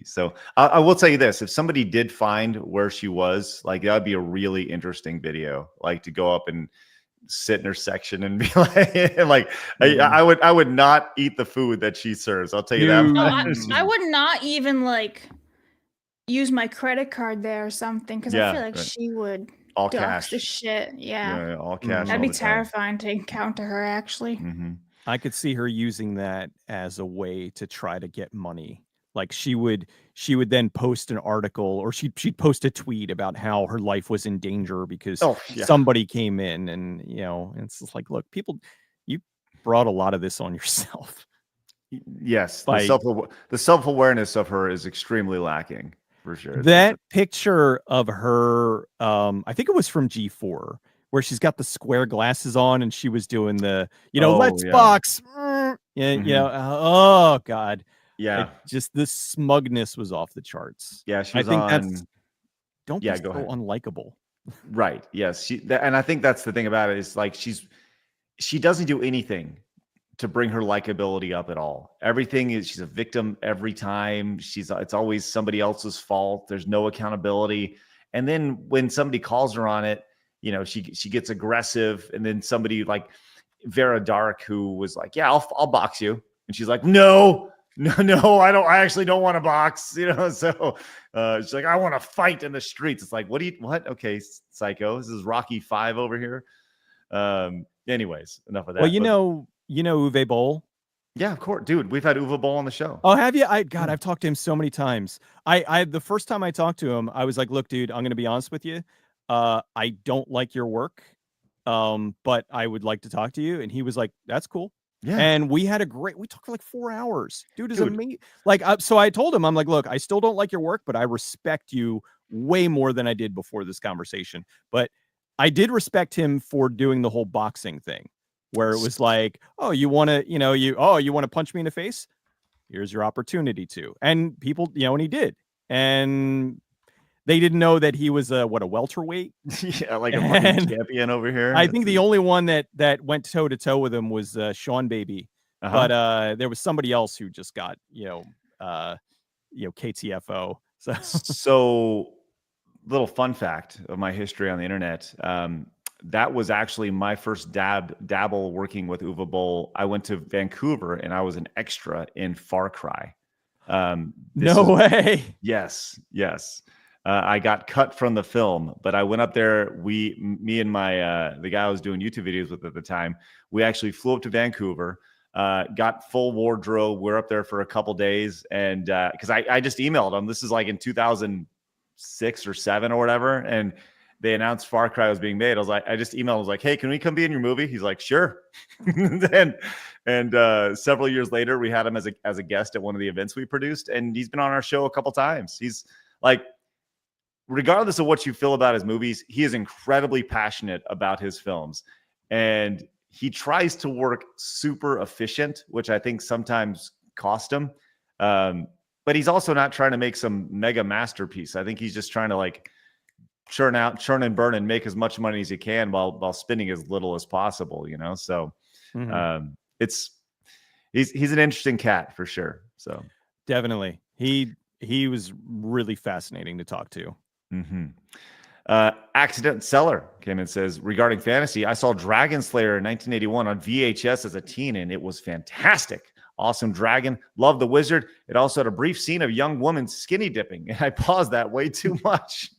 So I will tell you this: if somebody did find where she was, like that would be a really interesting video, like to go up and sit in her section and be like, I would not eat the food that she serves. I'll tell you that. No, I would not even use my credit card there or something because I feel like she would all duck cash the shit. Yeah, all cash. That'd be terrifying to encounter her. Actually, I could see her using that as a way to try to get money. Like she would then post an article, or she'd post a tweet about how her life was in danger because somebody came in, and it's just like, look, people, you brought a lot of this on yourself. Yes, the self-awareness of her is extremely lacking for sure. That picture of her, I think it was from G4, where she's got the square glasses on, and she was doing the, let's box. Oh God. Yeah, just the smugness was off the charts. Yeah, I think that's don't be so unlikable. Right. Yes. And I think that's the thing about it is like she doesn't do anything to bring her likability up at all. Everything is she's a victim every time. It's always somebody else's fault. There's no accountability. And then when somebody calls her on it, she gets aggressive. And then somebody like Vera Dark, who was like, "Yeah, I'll box you," and she's like, No, I actually don't want to box, so she's like, "I want to fight in the streets." It's like, what? Okay, psycho. This is Rocky 5 over here. Anyways, enough of that. Well, Uwe Boll. Yeah, of course, dude. We've had Uwe Boll on the show. Oh, have you? I've talked to him so many times. I the first time I talked to him, I was like, "Look, dude, I'm going to be honest with you. I don't like your work, but I would like to talk to you." And he was like, "That's cool." Yeah. And we talked for like 4 hours. Dude is amazing. So I told him, I'm like, "Look, I still don't like your work, but I respect you way more than I did before this conversation." But I did respect him for doing the whole boxing thing, where it was like, "Oh, you want to, you want to punch me in the face? Here's your opportunity to." And people, and he did. And they didn't know that he was a welterweight. Yeah, like a fucking champion over here. I think the only one that went toe to toe with him was Sean Baby, but there was somebody else who just got KTFO. So little fun fact of my history on the internet. That was actually my first dabble working with Uwe Boll. I went to Vancouver and I was an extra in Far Cry. No way. Yes. I got cut from the film, but I went up there. Me and the guy I was doing YouTube videos with at the time, we actually flew up to Vancouver, got full wardrobe. We're up there for a couple days. And because I just emailed him, this is like in 2006 or 7 or whatever. And they announced Far Cry was being made. I just emailed, I was like, hey, can we come be in your movie? He's like, sure. and several years later, we had him as a guest at one of the events we produced. And he's been on our show a couple times. He's like, regardless of what you feel about his movies, he is incredibly passionate about his films. And he tries to work super efficient, which I think sometimes cost him. But he's also not trying to make some mega masterpiece. I think he's just trying to like churn and burn and make as much money as he can while spending as little as possible, So he's an interesting cat for sure. So definitely. He was really fascinating to talk to. Accident Seller came and says, regarding fantasy, I saw Dragon Slayer in 1981 on VHS as a teen, and it was fantastic. Awesome dragon. Love the wizard. It also had a brief scene of young woman skinny dipping, and I paused that way too much.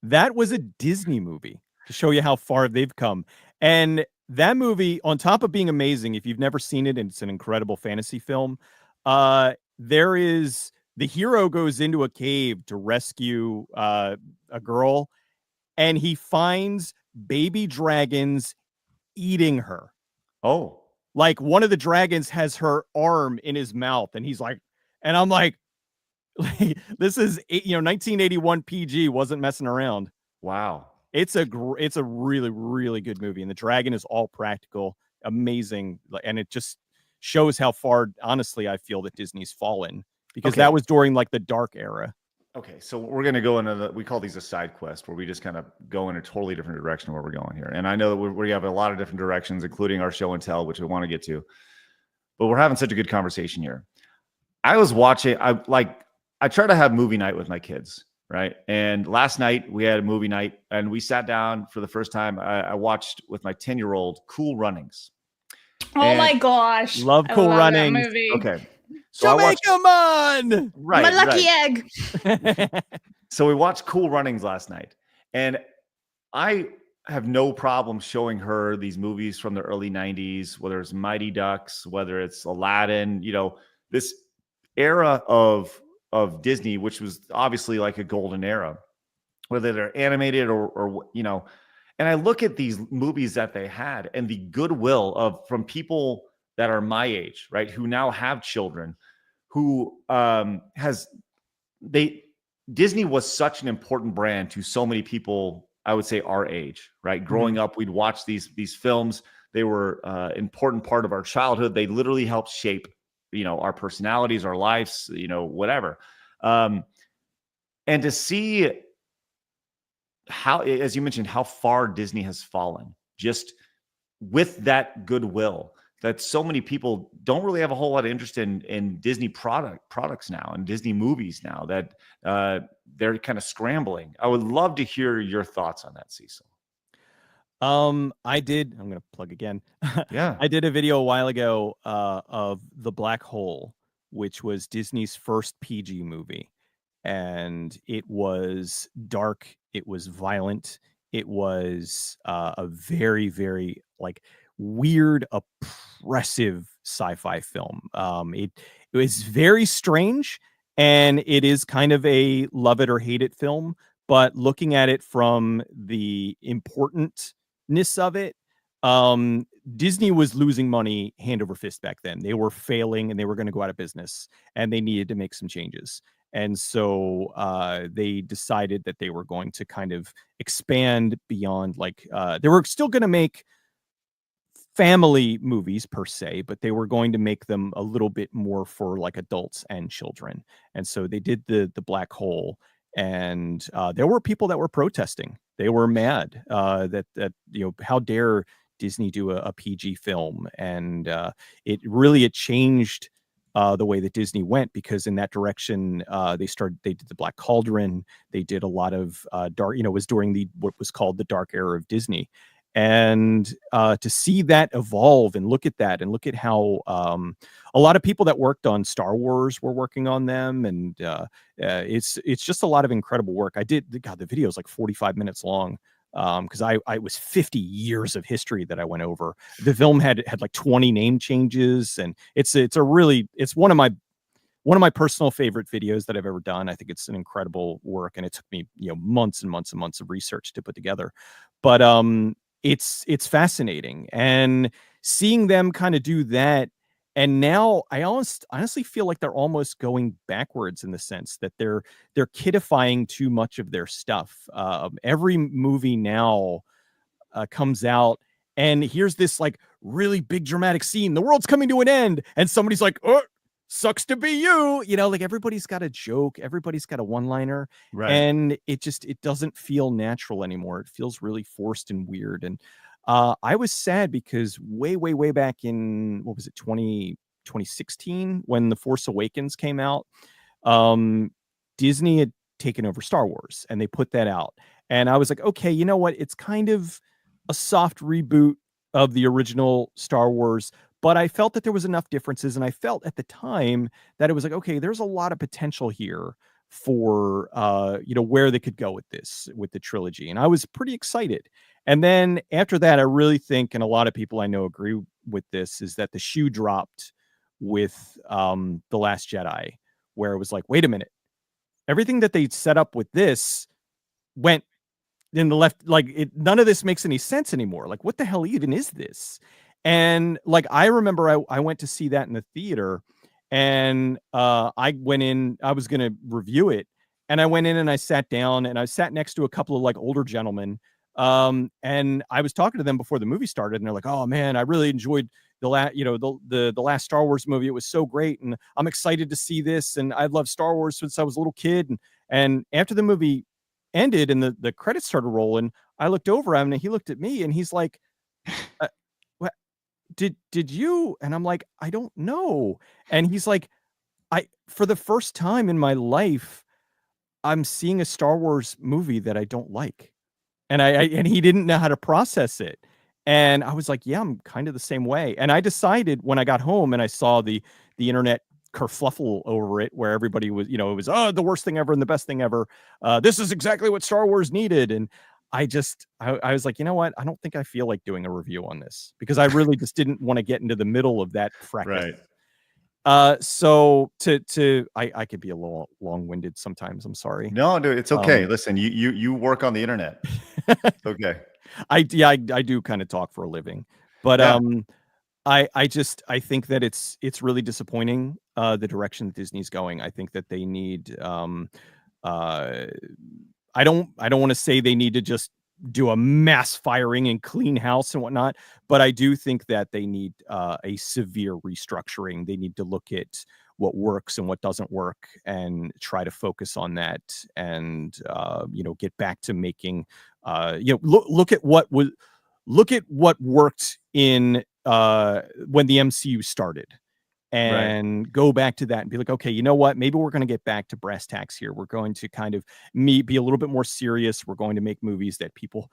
That was a Disney movie to show you how far they've come. And that movie, on top of being amazing, if you've never seen it, and it's an incredible fantasy film, the hero goes into a cave to rescue a girl, and he finds baby dragons eating her. Oh. Like one of the dragons has her arm in his mouth, and he's like, and I'm like, this is 1981 PG wasn't messing around. Wow. It's a really, really good movie, and the dragon is all practical, amazing, and it just shows how far, honestly, I feel that Disney's fallen, because that was during like the dark era. Okay, so we're going to go into we call these a side quest, where we just kind of go in a totally different direction where we're going here. And I know that we have a lot of different directions, including our show and tell, which we want to get to. But we're having such a good conversation here. I was watching, I try to have movie night with my kids, right? And last night we had a movie night, and we sat down for the first time. I watched with my 10-year-old Cool Runnings. Oh my gosh. Love Cool Runnings. That movie. Okay. So Jamaica Man! Right. My lucky egg. So we watched Cool Runnings last night, and I have no problem showing her these movies from the early 90s, whether it's Mighty Ducks, whether it's Aladdin, this era of Disney, which was obviously like a golden era, whether they're animated or and I look at these movies that they had and the goodwill from people that are my age, right, who now have children, who Disney was such an important brand to so many people, I would say our age, right? Growing up, we'd watch these films. They were an important part of our childhood. They literally helped shape, our personalities, our lives, whatever. And to see how, as you mentioned, how far Disney has fallen, just with that goodwill, that so many people don't really have a whole lot of interest in Disney products now, and Disney movies now, that they're kind of scrambling. I would love to hear your thoughts on that, Cecil. I'm going to plug again. Yeah. I did a video a while ago of The Black Hole, which was Disney's first PG movie. And it was dark. It was violent. It was a very, very weird, oppressive sci-fi film. It was very strange, and it is kind of a love it or hate it film. But looking at it from the importantness of it, Disney was losing money hand over fist back then. They were failing, and they were going to go out of business, and they needed to make some changes. And so they decided that they were going to kind of expand beyond, they were still going to make family movies per se, but they were going to make them a little bit more for adults and children. And so they did the Black Hole, and there were people that were protesting. They were mad that how dare Disney do a PG film, and it changed the way that Disney went, because in that direction they did the Black Cauldron, they did a lot of dark, it was during what was called the dark era of Disney. And to see that evolve and look at that and look at how a lot of people that worked on Star Wars were working on them, and it's just a lot of incredible work. The video is like 45 minutes long, because I was 50 years of history that I went over. The film had like 20 name changes, and it's one of my personal favorite videos that I've ever done. I think it's an incredible work, and it took me months and months and months of research to put together. But it's fascinating, and seeing them kind of do that. And now I honestly feel like they're almost going backwards, in the sense that they're kidifying too much of their stuff. Every movie now comes out, and here's this like really big dramatic scene. The world's coming to an end, and somebody's like, "Oh, sucks to be you." Like everybody's got a joke, everybody's got a one-liner, Right. and it doesn't feel natural anymore. It feels really forced and weird. And I was sad because way back in, what was it, 2016, when The Force Awakens came out, Disney had taken over Star Wars, and they put that out. And I was like, okay, you know what? It's kind of a soft reboot of the original Star Wars, but I felt that there was enough differences, and I felt at the time that it was like, okay, there's a lot of potential here for where they could go with the trilogy, and I was pretty excited. And then after that, I really think, and a lot of people I know agree with this, is that the shoe dropped with The Last Jedi, where it was like, wait a minute, everything that they set up with this went in the left, none of this makes any sense anymore. Like, what the hell even is this? And like, I remember I went to see that in the theater, and I went in, I was going to review it, and I went in and I sat down, and I sat next to a couple of like older gentlemen. And I was talking to them before the movie started, and they're like, "Oh man, I really enjoyed the last Star Wars movie. It was so great, and I'm excited to see this. And I've loved Star Wars since I was a little kid." And after the movie ended and the credits started rolling, I looked over at him, and he looked at me, and he's like, "What did you?" And I'm like, "I don't know." And he's like, for the first time in my life, I'm seeing a Star Wars movie that I don't like." And he didn't know how to process it. And I was like, yeah, I'm kind of the same way. And I decided when I got home and I saw the internet kerfluffle over it, where everybody was, it was, oh, the worst thing ever and the best thing ever. This is exactly what Star Wars needed. And I was like, you know what? I don't think I feel like doing a review on this, because I really just didn't want to get into the middle of that fracas. Right. So I could be a little long-winded sometimes. I'm sorry. No, dude, it's okay. Listen, you work on the internet. It's okay. I do kind of talk for a living, but Yeah. I think that it's really disappointing, the direction that Disney's going. I think that they need I don't want to say they need to just do a mass firing and clean house and whatnot, but I do think that they need a severe restructuring. They need to look at what works and what doesn't work, and try to focus on that, and get back to making look at what worked in when the MCU started, and go back to that and be like, okay, you know what? Maybe we're going to get back to brass tacks here. We're going to kind of be a little bit more serious. We're going to make movies that people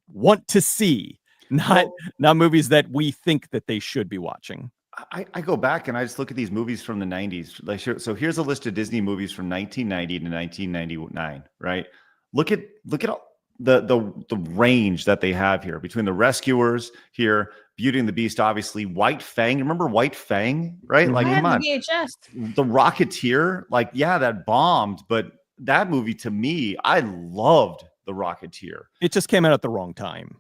want to see, not movies that we think that they should be watching. I go back and I just look at these movies from the 90s. So here's a list of Disney movies from 1990 to 1999, right? Look at all the range that they have here between The Rescuers here, Beauty and the Beast, obviously, White Fang. Remember White Fang, right? Like, come on. VHS. The Rocketeer, like, yeah, that bombed, but that movie, to me, I loved The Rocketeer. It just came out at the wrong time.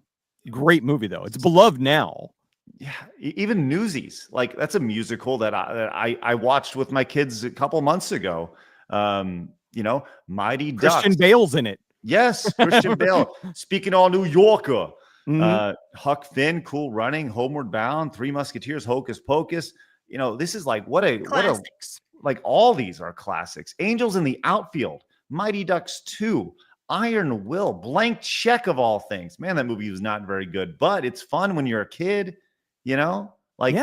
Great movie though. It's beloved now. Yeah, even Newsies, like, that's a musical that I watched with my kids a couple months ago. Mighty Ducks. Christian Bale's in it. Yes, Christian Bale. Speaking all New Yorker. Mhm. Huck Finn, Cool Running, Homeward Bound, Three Musketeers, Hocus Pocus. This is like Classics. like all these are classics. Angels in the Outfield, Mighty Ducks 2. Iron Will, Blank Check of all things. Man, that movie was not very good, but it's fun when you're a kid, you know? Like,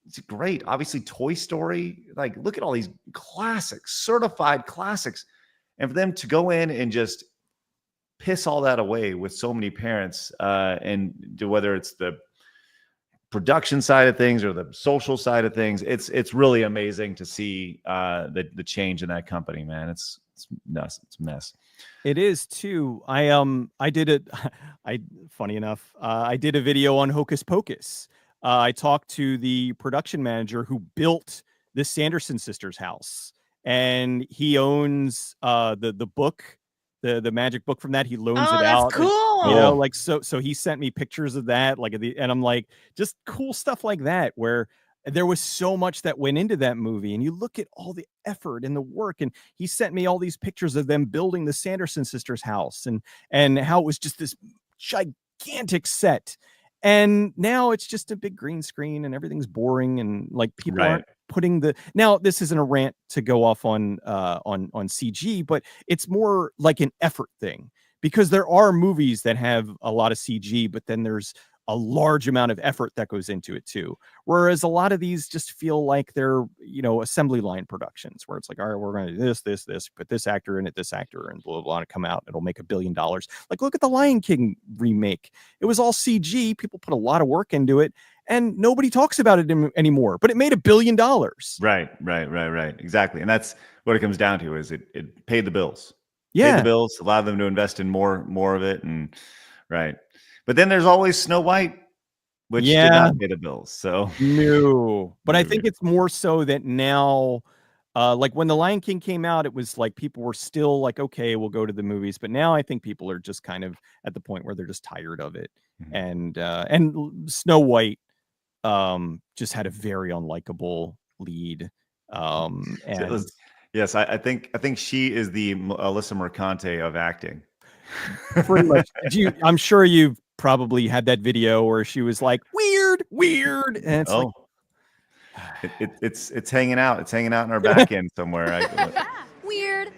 it's great. Obviously, Toy Story. Like, look at all these classics, certified classics. And for them to go in and just piss all that away with so many parents, and whether it's the production side of things or the social side of things, it's really amazing to see the change in that company, man. It's nuts. It's a mess. It is too. I did it. Funny enough, I did a video on Hocus Pocus. I talked to the production manager who built the Sanderson sisters' house, and he owns the book, the magic book from that. He loans it out. That's cool. And, you know, like so he sent me pictures of that, like and I'm like, just cool stuff like that, where there was so much that went into that movie, and you look at all the effort and the work, and he sent me all these pictures of them building the Sanderson sisters' house, and how it was just this gigantic set. And now it's just a big green screen and everything's boring, and like people aren't putting now this isn't a rant to go off on CG, but it's more like an effort thing, because there are movies that have a lot of CG, but then there's a large amount of effort that goes into it too. Whereas a lot of these just feel like they're, you know, assembly line productions where it's like, all right, we're going to do this, put this actor in it, this actor, and blah, blah, blah, and come out. It'll make $1 billion. Like, look at the Lion King remake. It was all CG. People put a lot of work into it, and nobody talks about it anymore, but it made $1 billion. Right. Exactly. And that's what it comes down to, is it paid the bills. Yeah. Paid the bills, allowed them to invest in more of it. And right. But then there's always Snow White, which did not pay the bills. So no, but I think it's more so that now, like when the Lion King came out, it was like people were still like, okay, we'll go to the movies. But now I think people are just kind of at the point where they're just tired of it. And Snow White just had a very unlikable lead. And yes, I think she is the Alyssa Mercante of acting. Pretty much. I'm sure you've probably had that video where she was like weird, and it's like, it's hanging out. It's hanging out in our back end somewhere. Weird.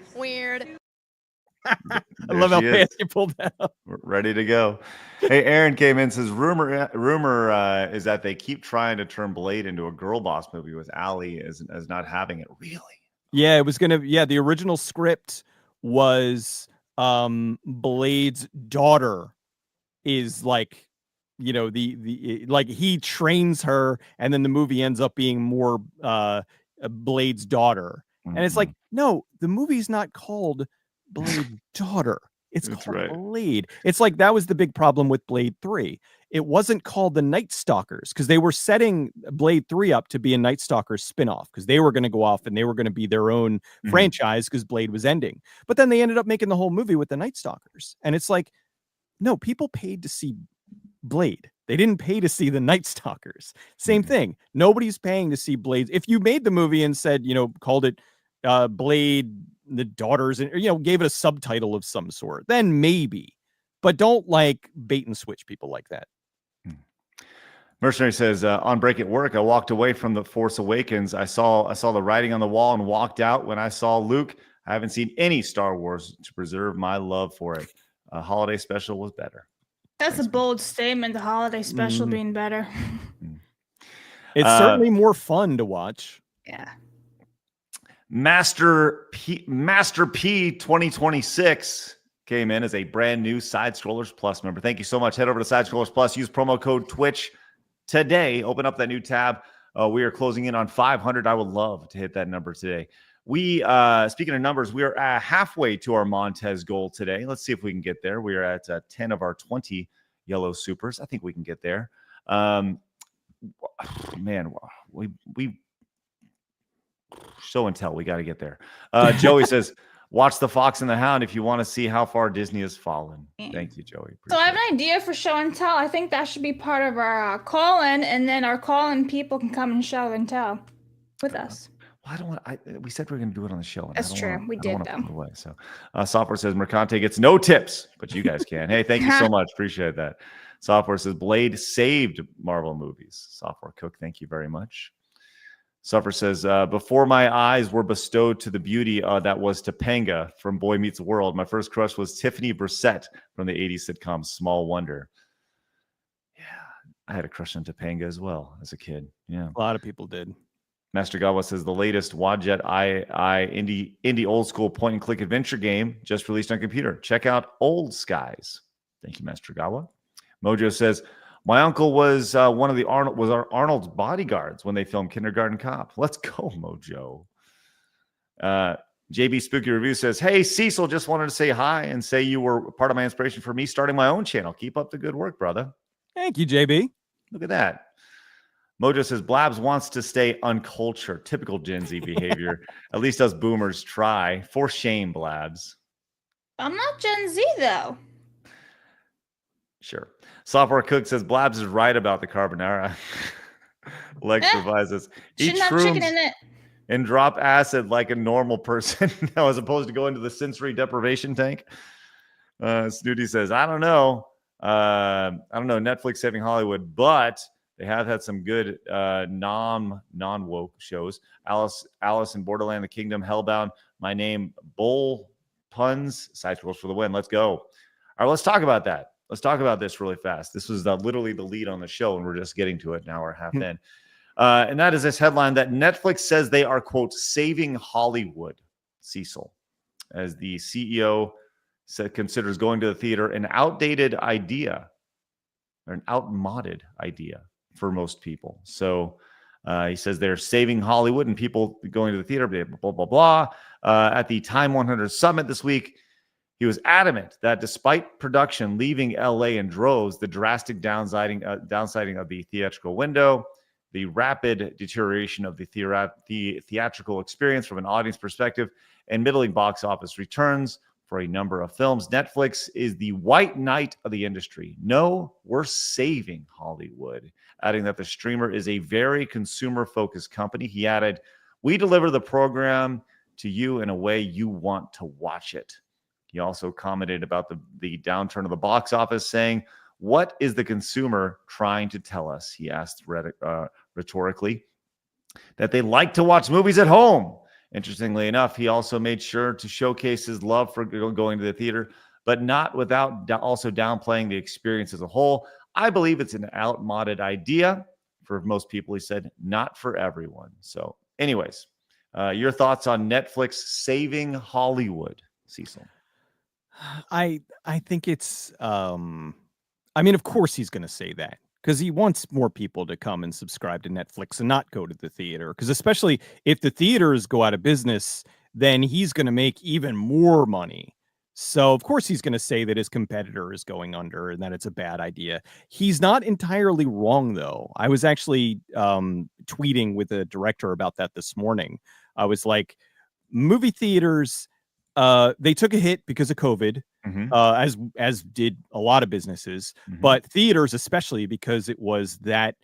I love how fast you pulled that up. We're ready to go. Hey, Aaron came in and says rumor is that they keep trying to turn Blade into a girl boss movie with Allie as not having it. Really? Yeah, it was gonna. Yeah, the original script was Blade's daughter is like, you know, the like he trains her, and then the movie ends up being more Blade's daughter. And it's like, no, the movie's not called Blade Daughter. It's called Blade. It's like that was the big problem with Blade 3. It wasn't called the Night Stalkers, because they were setting Blade 3 up to be a Night Stalkers spinoff, because they were going to go off and they were going to be their own franchise because Blade was ending. But then they ended up making the whole movie with the Night Stalkers. And it's like, no, people paid to see Blade. They didn't pay to see the Night Stalkers. Same thing. Nobody's paying to see Blade. If you made the movie and said, you know, called it Blade, the Daughters, and, you know, gave it a subtitle of some sort, then maybe. But don't like bait and switch people like that. Mercenary says, on break at work, I walked away from The Force Awakens. I saw the writing on the wall and walked out when I saw Luke. I haven't seen any Star Wars to preserve my love for it. A holiday special was better. That's a bold statement, the holiday special being better. It's certainly more fun to watch. Yeah. Master P 2026 came in as a brand new Side Scrollers Plus member. Thank you so much. Head over to Side Scrollers Plus. Use promo code Twitch today. Open up that new tab. We are closing in on 500. I would love to hit that number today. We, speaking of numbers, we are halfway to our Montez goal today. Let's see if we can get there. We are at 10 of our 20 yellow supers. I think we can get there. Man, we show and tell. We got to get there. Joey says, watch The Fox and the Hound if you want to see how far Disney has fallen. Thank you, Joey. So I have an idea for show and tell. I think that should be part of our call-in, and then our call-in people can come and show and tell with us. Well, I don't want. We said we were going to do it on the show. That's true. We did, though. Away, so, Software says Mercante gets no tips, but you guys can. Hey, thank you so much. Appreciate that. Software says Blade saved Marvel movies. Software Cook, thank you very much. Suffer says, before my eyes were bestowed to the beauty that was Topanga from Boy Meets World, my first crush was Tiffany Brissett from the 80s sitcom Small Wonder. Yeah, I had a crush on Topanga as well as a kid. Yeah, A lot of people did. Master Gawa says, the latest Wadjet indie old school point and click adventure game just released on computer. Check out Old Skies. Thank you, Master Gawa. Mojo says, my uncle was Arnold's bodyguards when they filmed Kindergarten Cop. Let's go, Mojo. JB Spooky Review says, hey, Cecil, just wanted to say hi and say you were part of my inspiration for me starting my own channel. Keep up the good work, brother. Thank you, JB. Look at that. Mojo says, Blabs wants to stay uncultured. Typical Gen Z behavior. At least us boomers try. For shame, Blabs. I'm not Gen Z, though. Sure. Software Cook says, Blabs is right about the carbonara. Lex revises, eat Shouldn't have chicken shrooms in it. and drop acid like a normal person now, as opposed to going to the sensory deprivation tank. Snooty says, I don't know. Netflix saving Hollywood, but they have had some good non-woke shows. Alice in Borderland, The Kingdom, Hellbound, My Name, Bull Puns, Side Scrolls for the win. Let's go. All right, let's talk about that. Let's talk about this really fast. This was literally the lead on the show, and we're just getting to it. Now we're half in. And that is this headline that Netflix says they are, quote, saving Hollywood, Cecil, as the CEO considers going to the theater an outdated idea or an outmoded idea for most people. So he says they're saving Hollywood and people going to the theater, blah, blah, blah. At the Time 100 Summit this week, he was adamant that despite production leaving LA in droves, the drastic downsizing of the theatrical window, the rapid deterioration of the theatrical experience from an audience perspective, and middling box office returns for a number of films, Netflix is the white knight of the industry. No, we're saving Hollywood, adding that the streamer is a very consumer-focused company. He added, we deliver the program to you in a way you want to watch it. He also commented about the downturn of the box office, saying, what is the consumer trying to tell us? He asked rhetorically that they like to watch movies at home. Interestingly enough, he also made sure to showcase his love for going to the theater, but not without also downplaying the experience as a whole. I believe it's an outmoded idea for most people, he said, not for everyone. So anyways, your thoughts on Netflix saving Hollywood, Cecil? I think it's I mean, of course he's going to say that because he wants more people to come and subscribe to Netflix and not go to the theater. Because especially if the theaters go out of business, then he's going to make even more money. So of course he's going to say that his competitor is going under and that it's a bad idea. He's not entirely wrong, though. I was actually tweeting with a director about that this morning. I was like, movie theaters, they took a hit because of COVID. As did a lot of businesses, but theaters especially, because it was that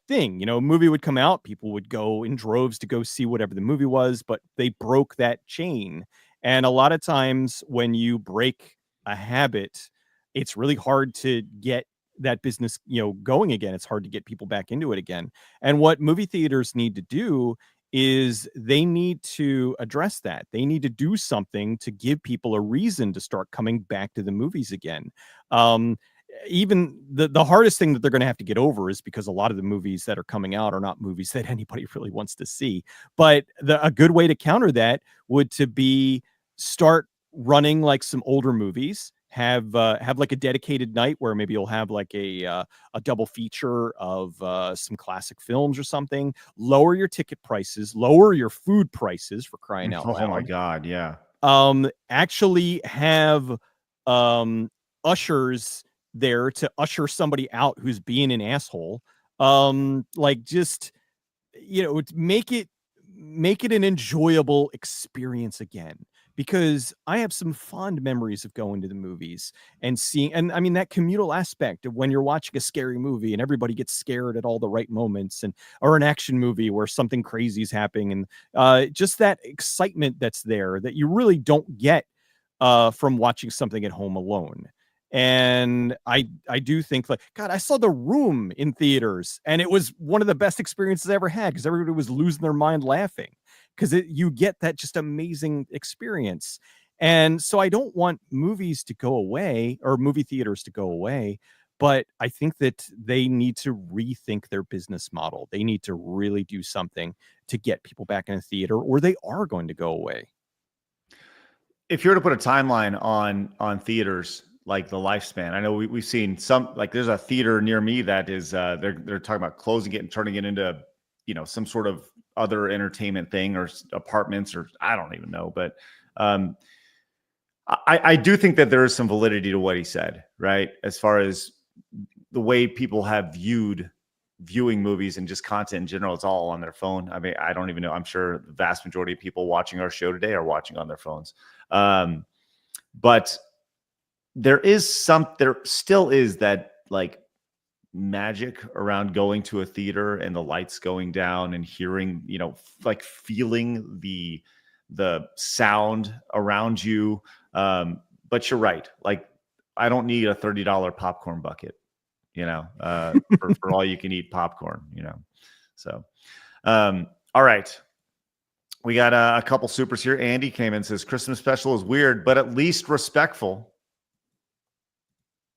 thing, a movie would come out, people would go in droves to go see whatever the movie was, but they broke that chain. And a lot of times when you break a habit, it's really hard to get that business, going again. It's hard to get people back into it again. And what movie theaters need to do is they need to address that. They need to do something to give people a reason to start coming back to the movies again. Even the hardest thing that they're going to have to get over is because a lot of the movies that are coming out are not movies that anybody really wants to see. But a good way to counter that would to be start running like some older movies, have like a dedicated night where maybe you'll have like a double feature of some classic films or something. Lower your ticket prices, lower your food prices, for crying out loud. Oh my God, yeah. Actually have ushers there to usher somebody out who's being an asshole. Like just make it an enjoyable experience again. Because I have some fond memories of going to the movies and seeing, and I mean, that communal aspect of when you're watching a scary movie and everybody gets scared at all the right moments, or an action movie where something crazy is happening, and just that excitement that's there that you really don't get from watching something at home alone. And I do think, like, God, I saw The Room in theaters, and it was one of the best experiences I ever had because everybody was losing their mind laughing because you get that just amazing experience. And so I don't want movies to go away or movie theaters to go away, but I think that they need to rethink their business model. They need to really do something to get people back in a theater, or they are going to go away. If you were to put a timeline on theaters, like the lifespan, I know we've seen some, like there's a theater near me that is they're talking about closing it and turning it into, you know, some sort of other entertainment thing or apartments, or I don't even know. But I do think that there is some validity to what he said, right? As far as the way people have viewing movies and just content in general, it's all on their phone. I mean, I don't even know. I'm sure the vast majority of people watching our show today are watching on their phones. But there still is that like magic around going to a theater and the lights going down and hearing, you know, like feeling the sound around you. But you're right. Like, I don't need a $30 popcorn bucket, you know, for all you can eat popcorn, you know? So, all right. We got a couple supers here. Andy came in and says, Christmas special is weird, but at least respectful.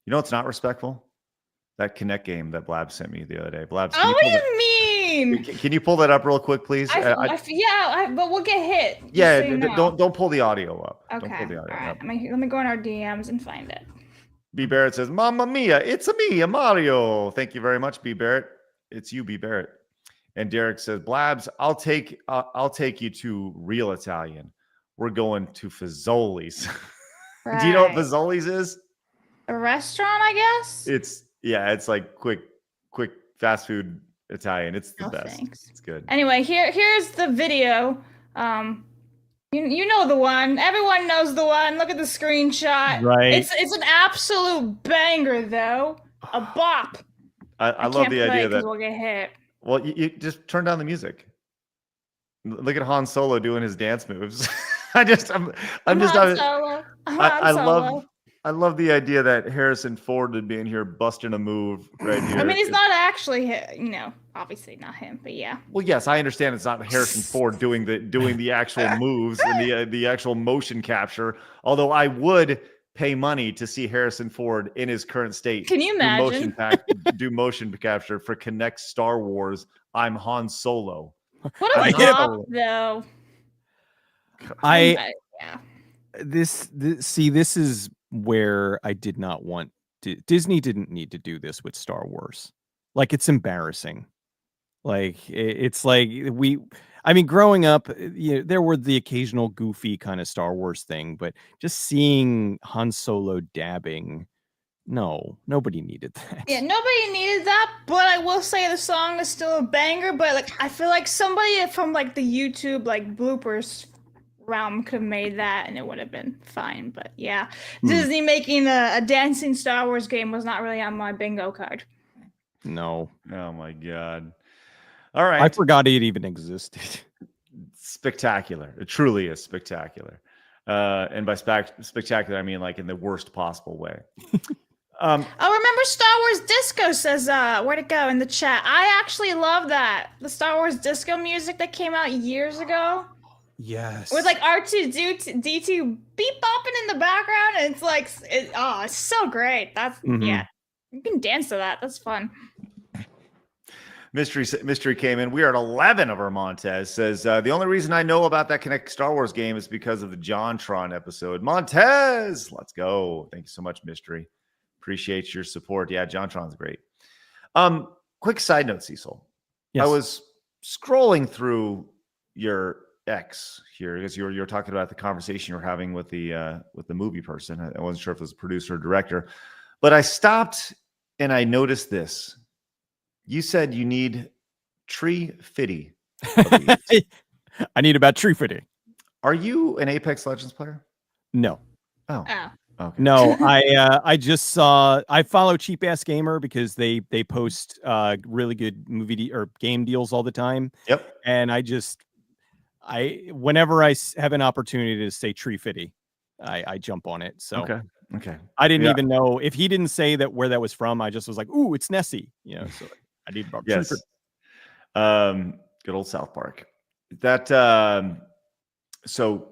You know, it's not respectful. That Connect game that Blabs sent me the other day. Blabs. Oh, what do you mean? Can you pull that up real quick, please? But we'll get hit. Yeah, so you know. don't pull the audio up. Okay. Don't pull the audio all right. up. Let me go in our DMs and find it. B Barrett says, "Mamma mia, it's a me, a Mario." Thank you very much, B Barrett. It's you, B Barrett. And Derek says, "Blabs, I'll take you to real Italian. We're going to Fazoli's." Right. Do you know what Fazoli's is? A restaurant, I guess. It's like quick fast food Italian. It's the best. Thanks. It's good. Anyway, here's the video. You know the one. Everyone knows the one. Look at the screenshot. Right. It's an absolute banger, though. A bop. I love the idea that we'll get hit. Well, you just turn down the music. Look at Han Solo doing his dance moves. I love the idea that Harrison Ford would be in here busting a move right here. I mean, he's not actually, obviously not him, but yeah. Well, yes, I understand it's not Harrison Ford doing the actual moves and the actual motion capture. Although I would pay money to see Harrison Ford in his current state. Can you imagine? Do motion capture for Connect Star Wars. I'm Han Solo. What a bop, though. This is where I did not want Disney didn't need to do this with Star Wars. Like, it's embarrassing. Like, it's like growing up, there were the occasional goofy kind of Star Wars thing, but just seeing Han Solo dabbing, no, nobody needed that. Yeah, nobody needed that, but I will say the song is still a banger, but like I feel like somebody from like the YouTube like bloopers realm could have made that and it would have been fine. But yeah, Disney making a dancing Star Wars game was not really on my bingo card. No. Oh my God. All right. I forgot it even existed. Spectacular. It truly is spectacular. And by spectacular, I mean like in the worst possible way. Remember Star Wars Disco says, where'd it go in the chat? I actually love that. The Star Wars Disco music that came out years ago. Yes. With like R2D2 beep bopping in the background. And it's like, it's so great. That's, yeah. You can dance to that. That's fun. Mystery came in. We are at 11 of our Montez. Says, the only reason I know about that Connect Star Wars game is because of the JonTron episode. Montez, let's go. Thank you so much, Mystery. Appreciate your support. Yeah, JonTron's great. Quick side note, Cecil. Yes. I was scrolling through your X here because you were talking about the conversation you were having with the movie person. I wasn't sure if it was a producer or director, but I stopped and I noticed this. You said you need tree fitty. I need about tree fitty. Are you an Apex Legends player? No. Oh. Okay. No, I just saw. I follow Cheap Ass Gamer because they post really good movie or game deals all the time. Yep. And whenever I have an opportunity to say tree fitty, I jump on it. So okay. Okay. I didn't Yeah. even know if he didn't say that where that was from. I just was like, "Ooh, it's Nessie," you know. So I need about Yes. Good old South Park. That so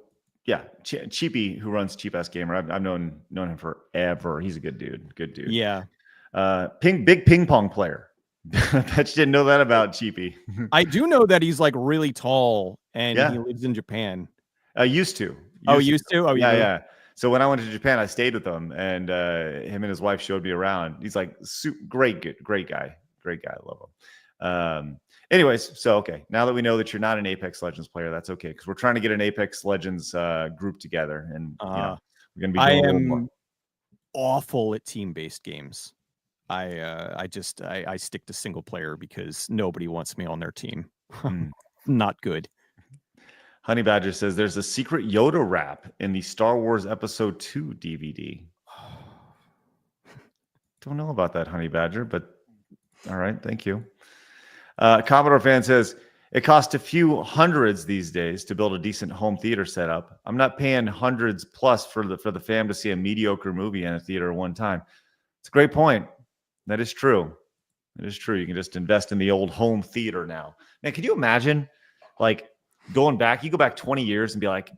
yeah, Cheapy, who runs Cheap Ass Gamer. I've known him forever. He's a good dude. Good dude. Yeah. Big ping pong player. I bet you didn't know that about Cheapy. I do know that he's like really tall and Yeah. he lives in Japan. Used to. Used to? Oh, yeah, you yeah. So when I went to Japan, I stayed with him, and him and his wife showed me around. He's like great guy. I love him. Anyways, so okay, now that we know that you're not an Apex Legends player, that's okay, because we're trying to get an Apex Legends group together, and we're gonna be doing a little more. Awful at team-based games. I stick to single player because nobody wants me on their team. Not good. Honey Badger says there's a secret Yoda rap in the Star Wars Episode 2 DVD. Don't know about that, Honey Badger, but all right, thank you. Commodore fan says it costs a few hundreds these days to build a decent home theater setup. I'm not paying hundreds plus for the fam to see a mediocre movie in a theater one time. It's a great point. That is true. It is true. You can just invest in the old home theater now. Man, can you imagine, like, going back? You go back 20 years and be like,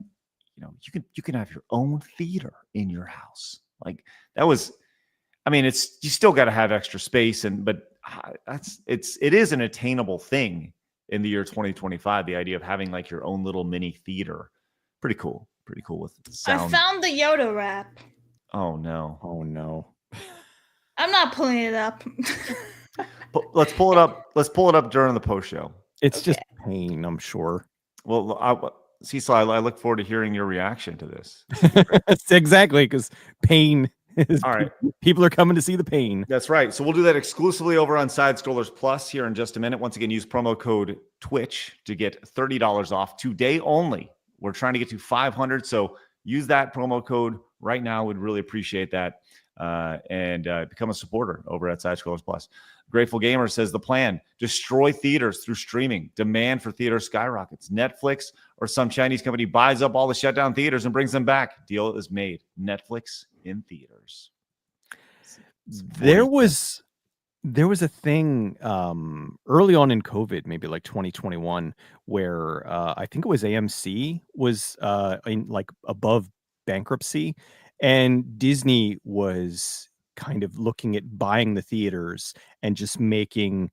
you know, you can have your own theater in your house. Like, that was, I mean, it's, you still got to have extra space, but it is an attainable thing in the year 2025. The idea of having like your own little mini theater, pretty cool with sound. I found the Yoda rap. Oh no. I'm not pulling it up. Let's pull it up. Let's pull it up during the post show. It's just pain, I'm sure. Well, Cecil, I look forward to hearing your reaction to this. Exactly, because pain is, all right. People are coming to see the pain. That's right. So we'll do that exclusively over on Side Scrollers Plus here in just a minute. Once again, use promo code Twitch to get $30 off today only. We're trying to get to 500, so use that promo code right now. We'd really appreciate that. And become a supporter over at Side Scrollers Plus. Grateful Gamer says the plan: destroy theaters through streaming. Demand for theaters skyrockets. Netflix or some Chinese company buys up all the shutdown theaters and brings them back. Deal is made. Netflix in theaters. There was a thing early on in COVID, maybe like 2021, where I think it was AMC was in like above bankruptcy, and Disney was kind of looking at buying the theaters and just making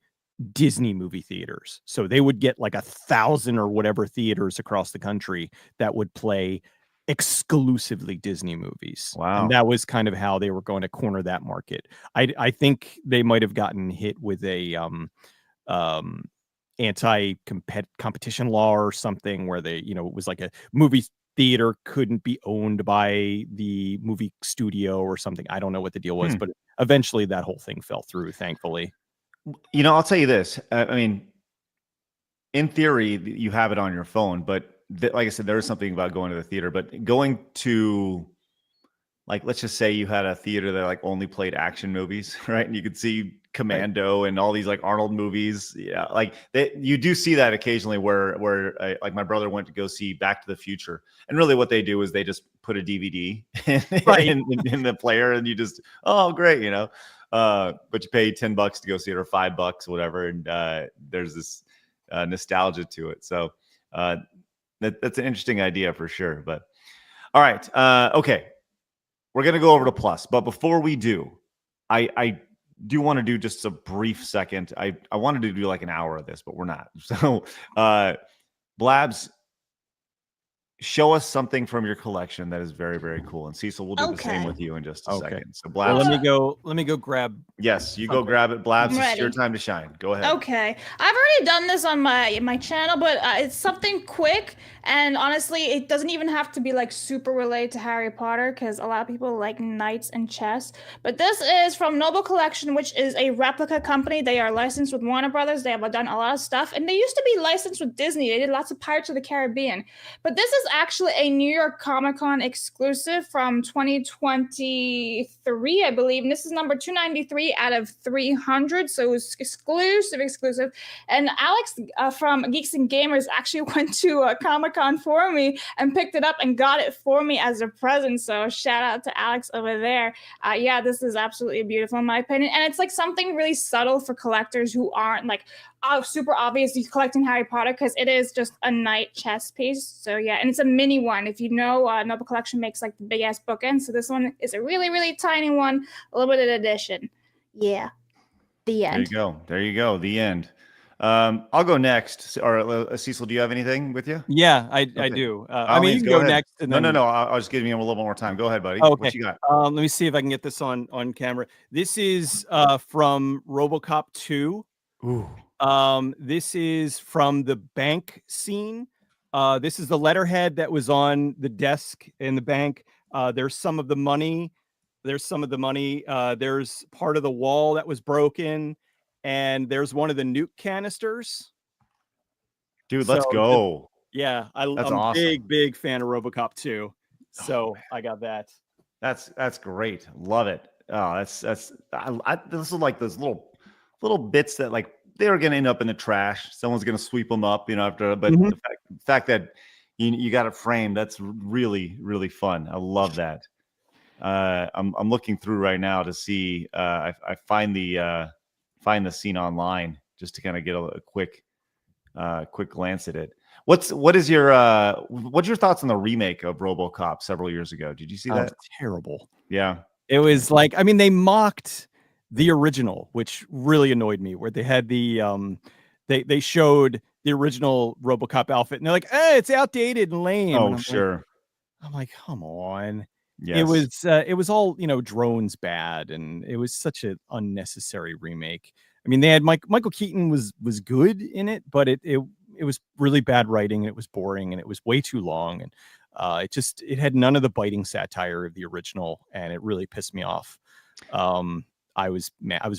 Disney movie theaters. So they would get like 1,000 or whatever theaters across the country that would play exclusively Disney movies. Wow. And that was kind of how they were going to corner that market. I think they might have gotten hit with a anti-competition law or something where they, you know, it was like a movie theater couldn't be owned by the movie studio or something. I don't know what the deal was, but eventually that whole thing fell through, thankfully. You know, I'll tell you this. I mean, in theory, you have it on your phone, but like I said, there is something about going to the theater, but going to, like, let's just say you had a theater that like only played action movies, right? And you could see Commando and all these like Arnold movies. Yeah. Like you do see that occasionally where like my brother went to go see Back to the Future. And really what they do is they just put a DVD in the player and you just, oh, great. You know, but you pay $10 to go see it or $5, whatever. And there's this nostalgia to it. So that's an interesting idea for sure. But all right. Okay. We're going to go over to Plus, but before we do, I do want to do just a brief second. I wanted to do like an hour of this, but we're not. So Blabs, show us something from your collection that is very, very cool. And Cecil, we'll do the same with you in just a second. So Blabs, well, let me go grab. Yes, you go grab it. Blabs, it's your time to shine. Go ahead. Okay. I've already done this on my channel, but it's something quick. And honestly, it doesn't even have to be like super related to Harry Potter because a lot of people like knights and chess. But this is from Noble Collection, which is a replica company. They are licensed with Warner Brothers. They have done a lot of stuff. And they used to be licensed with Disney. They did lots of Pirates of the Caribbean. But this is actually a New York Comic Con exclusive from 2023, I believe. And this is number 293 out of 300. So it was exclusive. And Alex from Geeks and Gamers actually went to a Comic Con for me and picked it up and got it for me as a present. So shout out to Alex over there. Yeah, this is absolutely beautiful in my opinion. And it's like something really subtle for collectors who aren't like super obvious he's collecting Harry Potter, because it is just a knight chess piece. So yeah, and it's a mini one. If you know, Noble Collection makes like the big ass bookend, so this one is a really, really tiny one, a limited edition. Yeah, the end. There you go. The end. I'll go next. Or Cecil, do you have anything with you? Yeah, I do. I mean, you can go next. And then... No. I'll just give you a little more time. Go ahead, buddy. Oh, okay. What you got? Let me see if I can get this on camera. This is from RoboCop 2. Ooh. This is from the bank scene. This is the letterhead that was on the desk in the bank. There's some of the money. There's part of the wall that was broken, and there's one of the nuke canisters. Dude, let's go. Yeah, I'm awesome. big fan of RoboCop 2. So I got that. That's great. Love it. Oh, this is like those little bits that like they were going to end up in the trash. Someone's going to sweep them up, after. But the fact that you got it framed, that's really, really fun. I love that. I'm looking through right now to see. I find the scene online just to kind of get a quick glance at it. What's your thoughts on the remake of RoboCop several years ago? Did you see that? Terrible. Yeah, it was like, I mean, they mocked the original, which really annoyed me, where they had the they showed the original RoboCop outfit and they're like, it's outdated and lame. Oh, and sure. I'm like, come on. Yes. It was all, drones bad, and it was such an unnecessary remake. I mean, they had Michael Keaton was good in it, but it was really bad writing, and it was boring, and it was way too long, and it had none of the biting satire of the original, and it really pissed me off. I was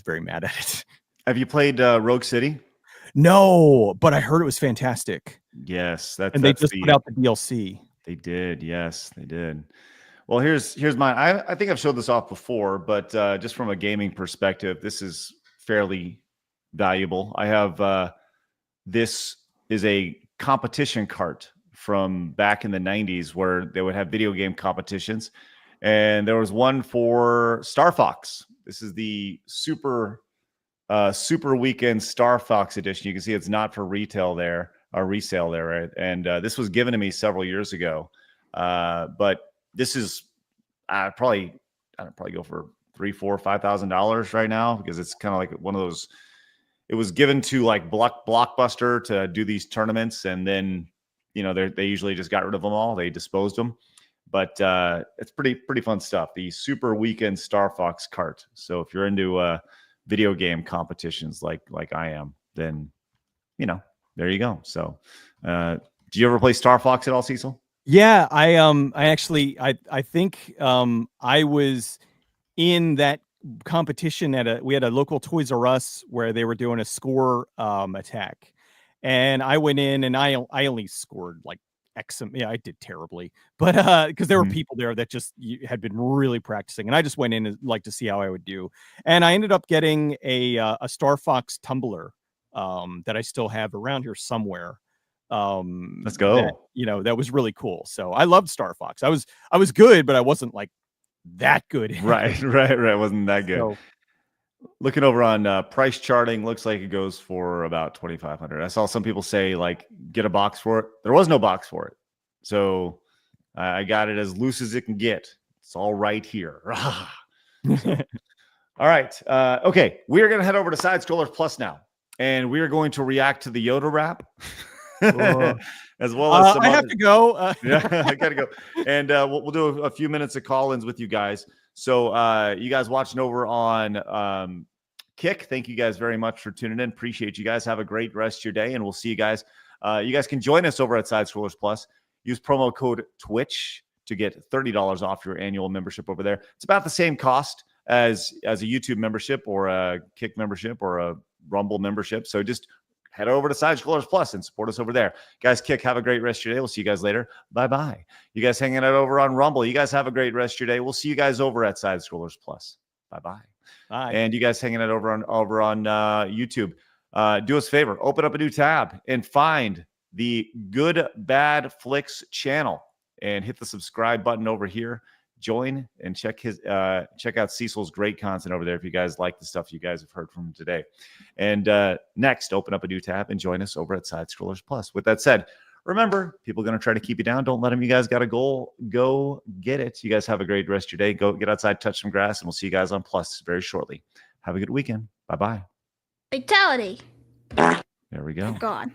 very mad at it. Have you played Rogue City? No, but I heard it was fantastic. Yes, they just put out the DLC. They did. Yes, they did. Well, here's mine. I think I've showed this off before, but just from a gaming perspective, this is fairly valuable. I have this is a competition cart from back in the 90s where they would have video game competitions, and there was one for Star Fox. This is the Super Weekend Star Fox edition. You can see it's not for retail there or resale there, right? And this was given to me several years ago, but this is I'd probably go for $3,000, $4,000, $5,000 right now, because it's kind of like one of those. It was given to like Blockbuster to do these tournaments, and then they usually just got rid of them all. They disposed them, but it's pretty fun stuff. The Super Weekend Star Fox cart. So if you're into video game competitions like I am, then there you go. So do you ever play Star Fox at all, Cecil? Yeah, I actually think I was in that competition we had a local Toys R Us where they were doing a score attack, and I went in and I only scored like X. Yeah, I did terribly, but because there were people there that just had been really practicing, and I just went in like to see how I would do, and I ended up getting a Star Fox tumbler that I still have around here somewhere. Let's go. That was really cool. So I loved Star Fox. I was good, but I wasn't like that good. Right. Wasn't that good. So, looking over on price charting, looks like it goes for about $2,500. I saw some people say like get a box for it. There was no box for it, so I got it as loose as it can get. It's all right here. So, all right. Okay, we are going to head over to Side Scrollers Plus now, and we are going to react to the Yoda rap. As well as some I have to go. Yeah, I gotta go. And we'll do a few minutes of call-ins with you guys. So you guys watching over on Kick, thank you guys very much for tuning in. Appreciate you guys. Have a great rest of your day, and we'll see you guys. You guys can join us over at Side Scrollers Plus. Use promo code Twitch to get $30 off your annual membership over there. It's about the same cost as a YouTube membership or a Kick membership or a Rumble membership. So just head over to Side Scrollers Plus and support us over there. Guys, Kick, have a great rest of your day. We'll see you guys later. Bye-bye. You guys hanging out over on Rumble. You guys have a great rest of your day. We'll see you guys over at Side Scrollers Plus. Bye-bye. Bye. And you guys hanging out over on YouTube. Do us a favor. Open up a new tab and find the Good Bad Flicks channel and hit the subscribe button over here. Join and check out Cecil's great content over there if you guys like the stuff you guys have heard from him today. And next, open up a new tab and join us over at Side Scrollers Plus. With that said, remember, people are going to try to keep you down. Don't let them. You guys got a goal. Go get it. You guys have a great rest of your day. Go get outside, touch some grass, and we'll see you guys on Plus very shortly. Have a good weekend. Bye-bye. Fatality. There we go. God.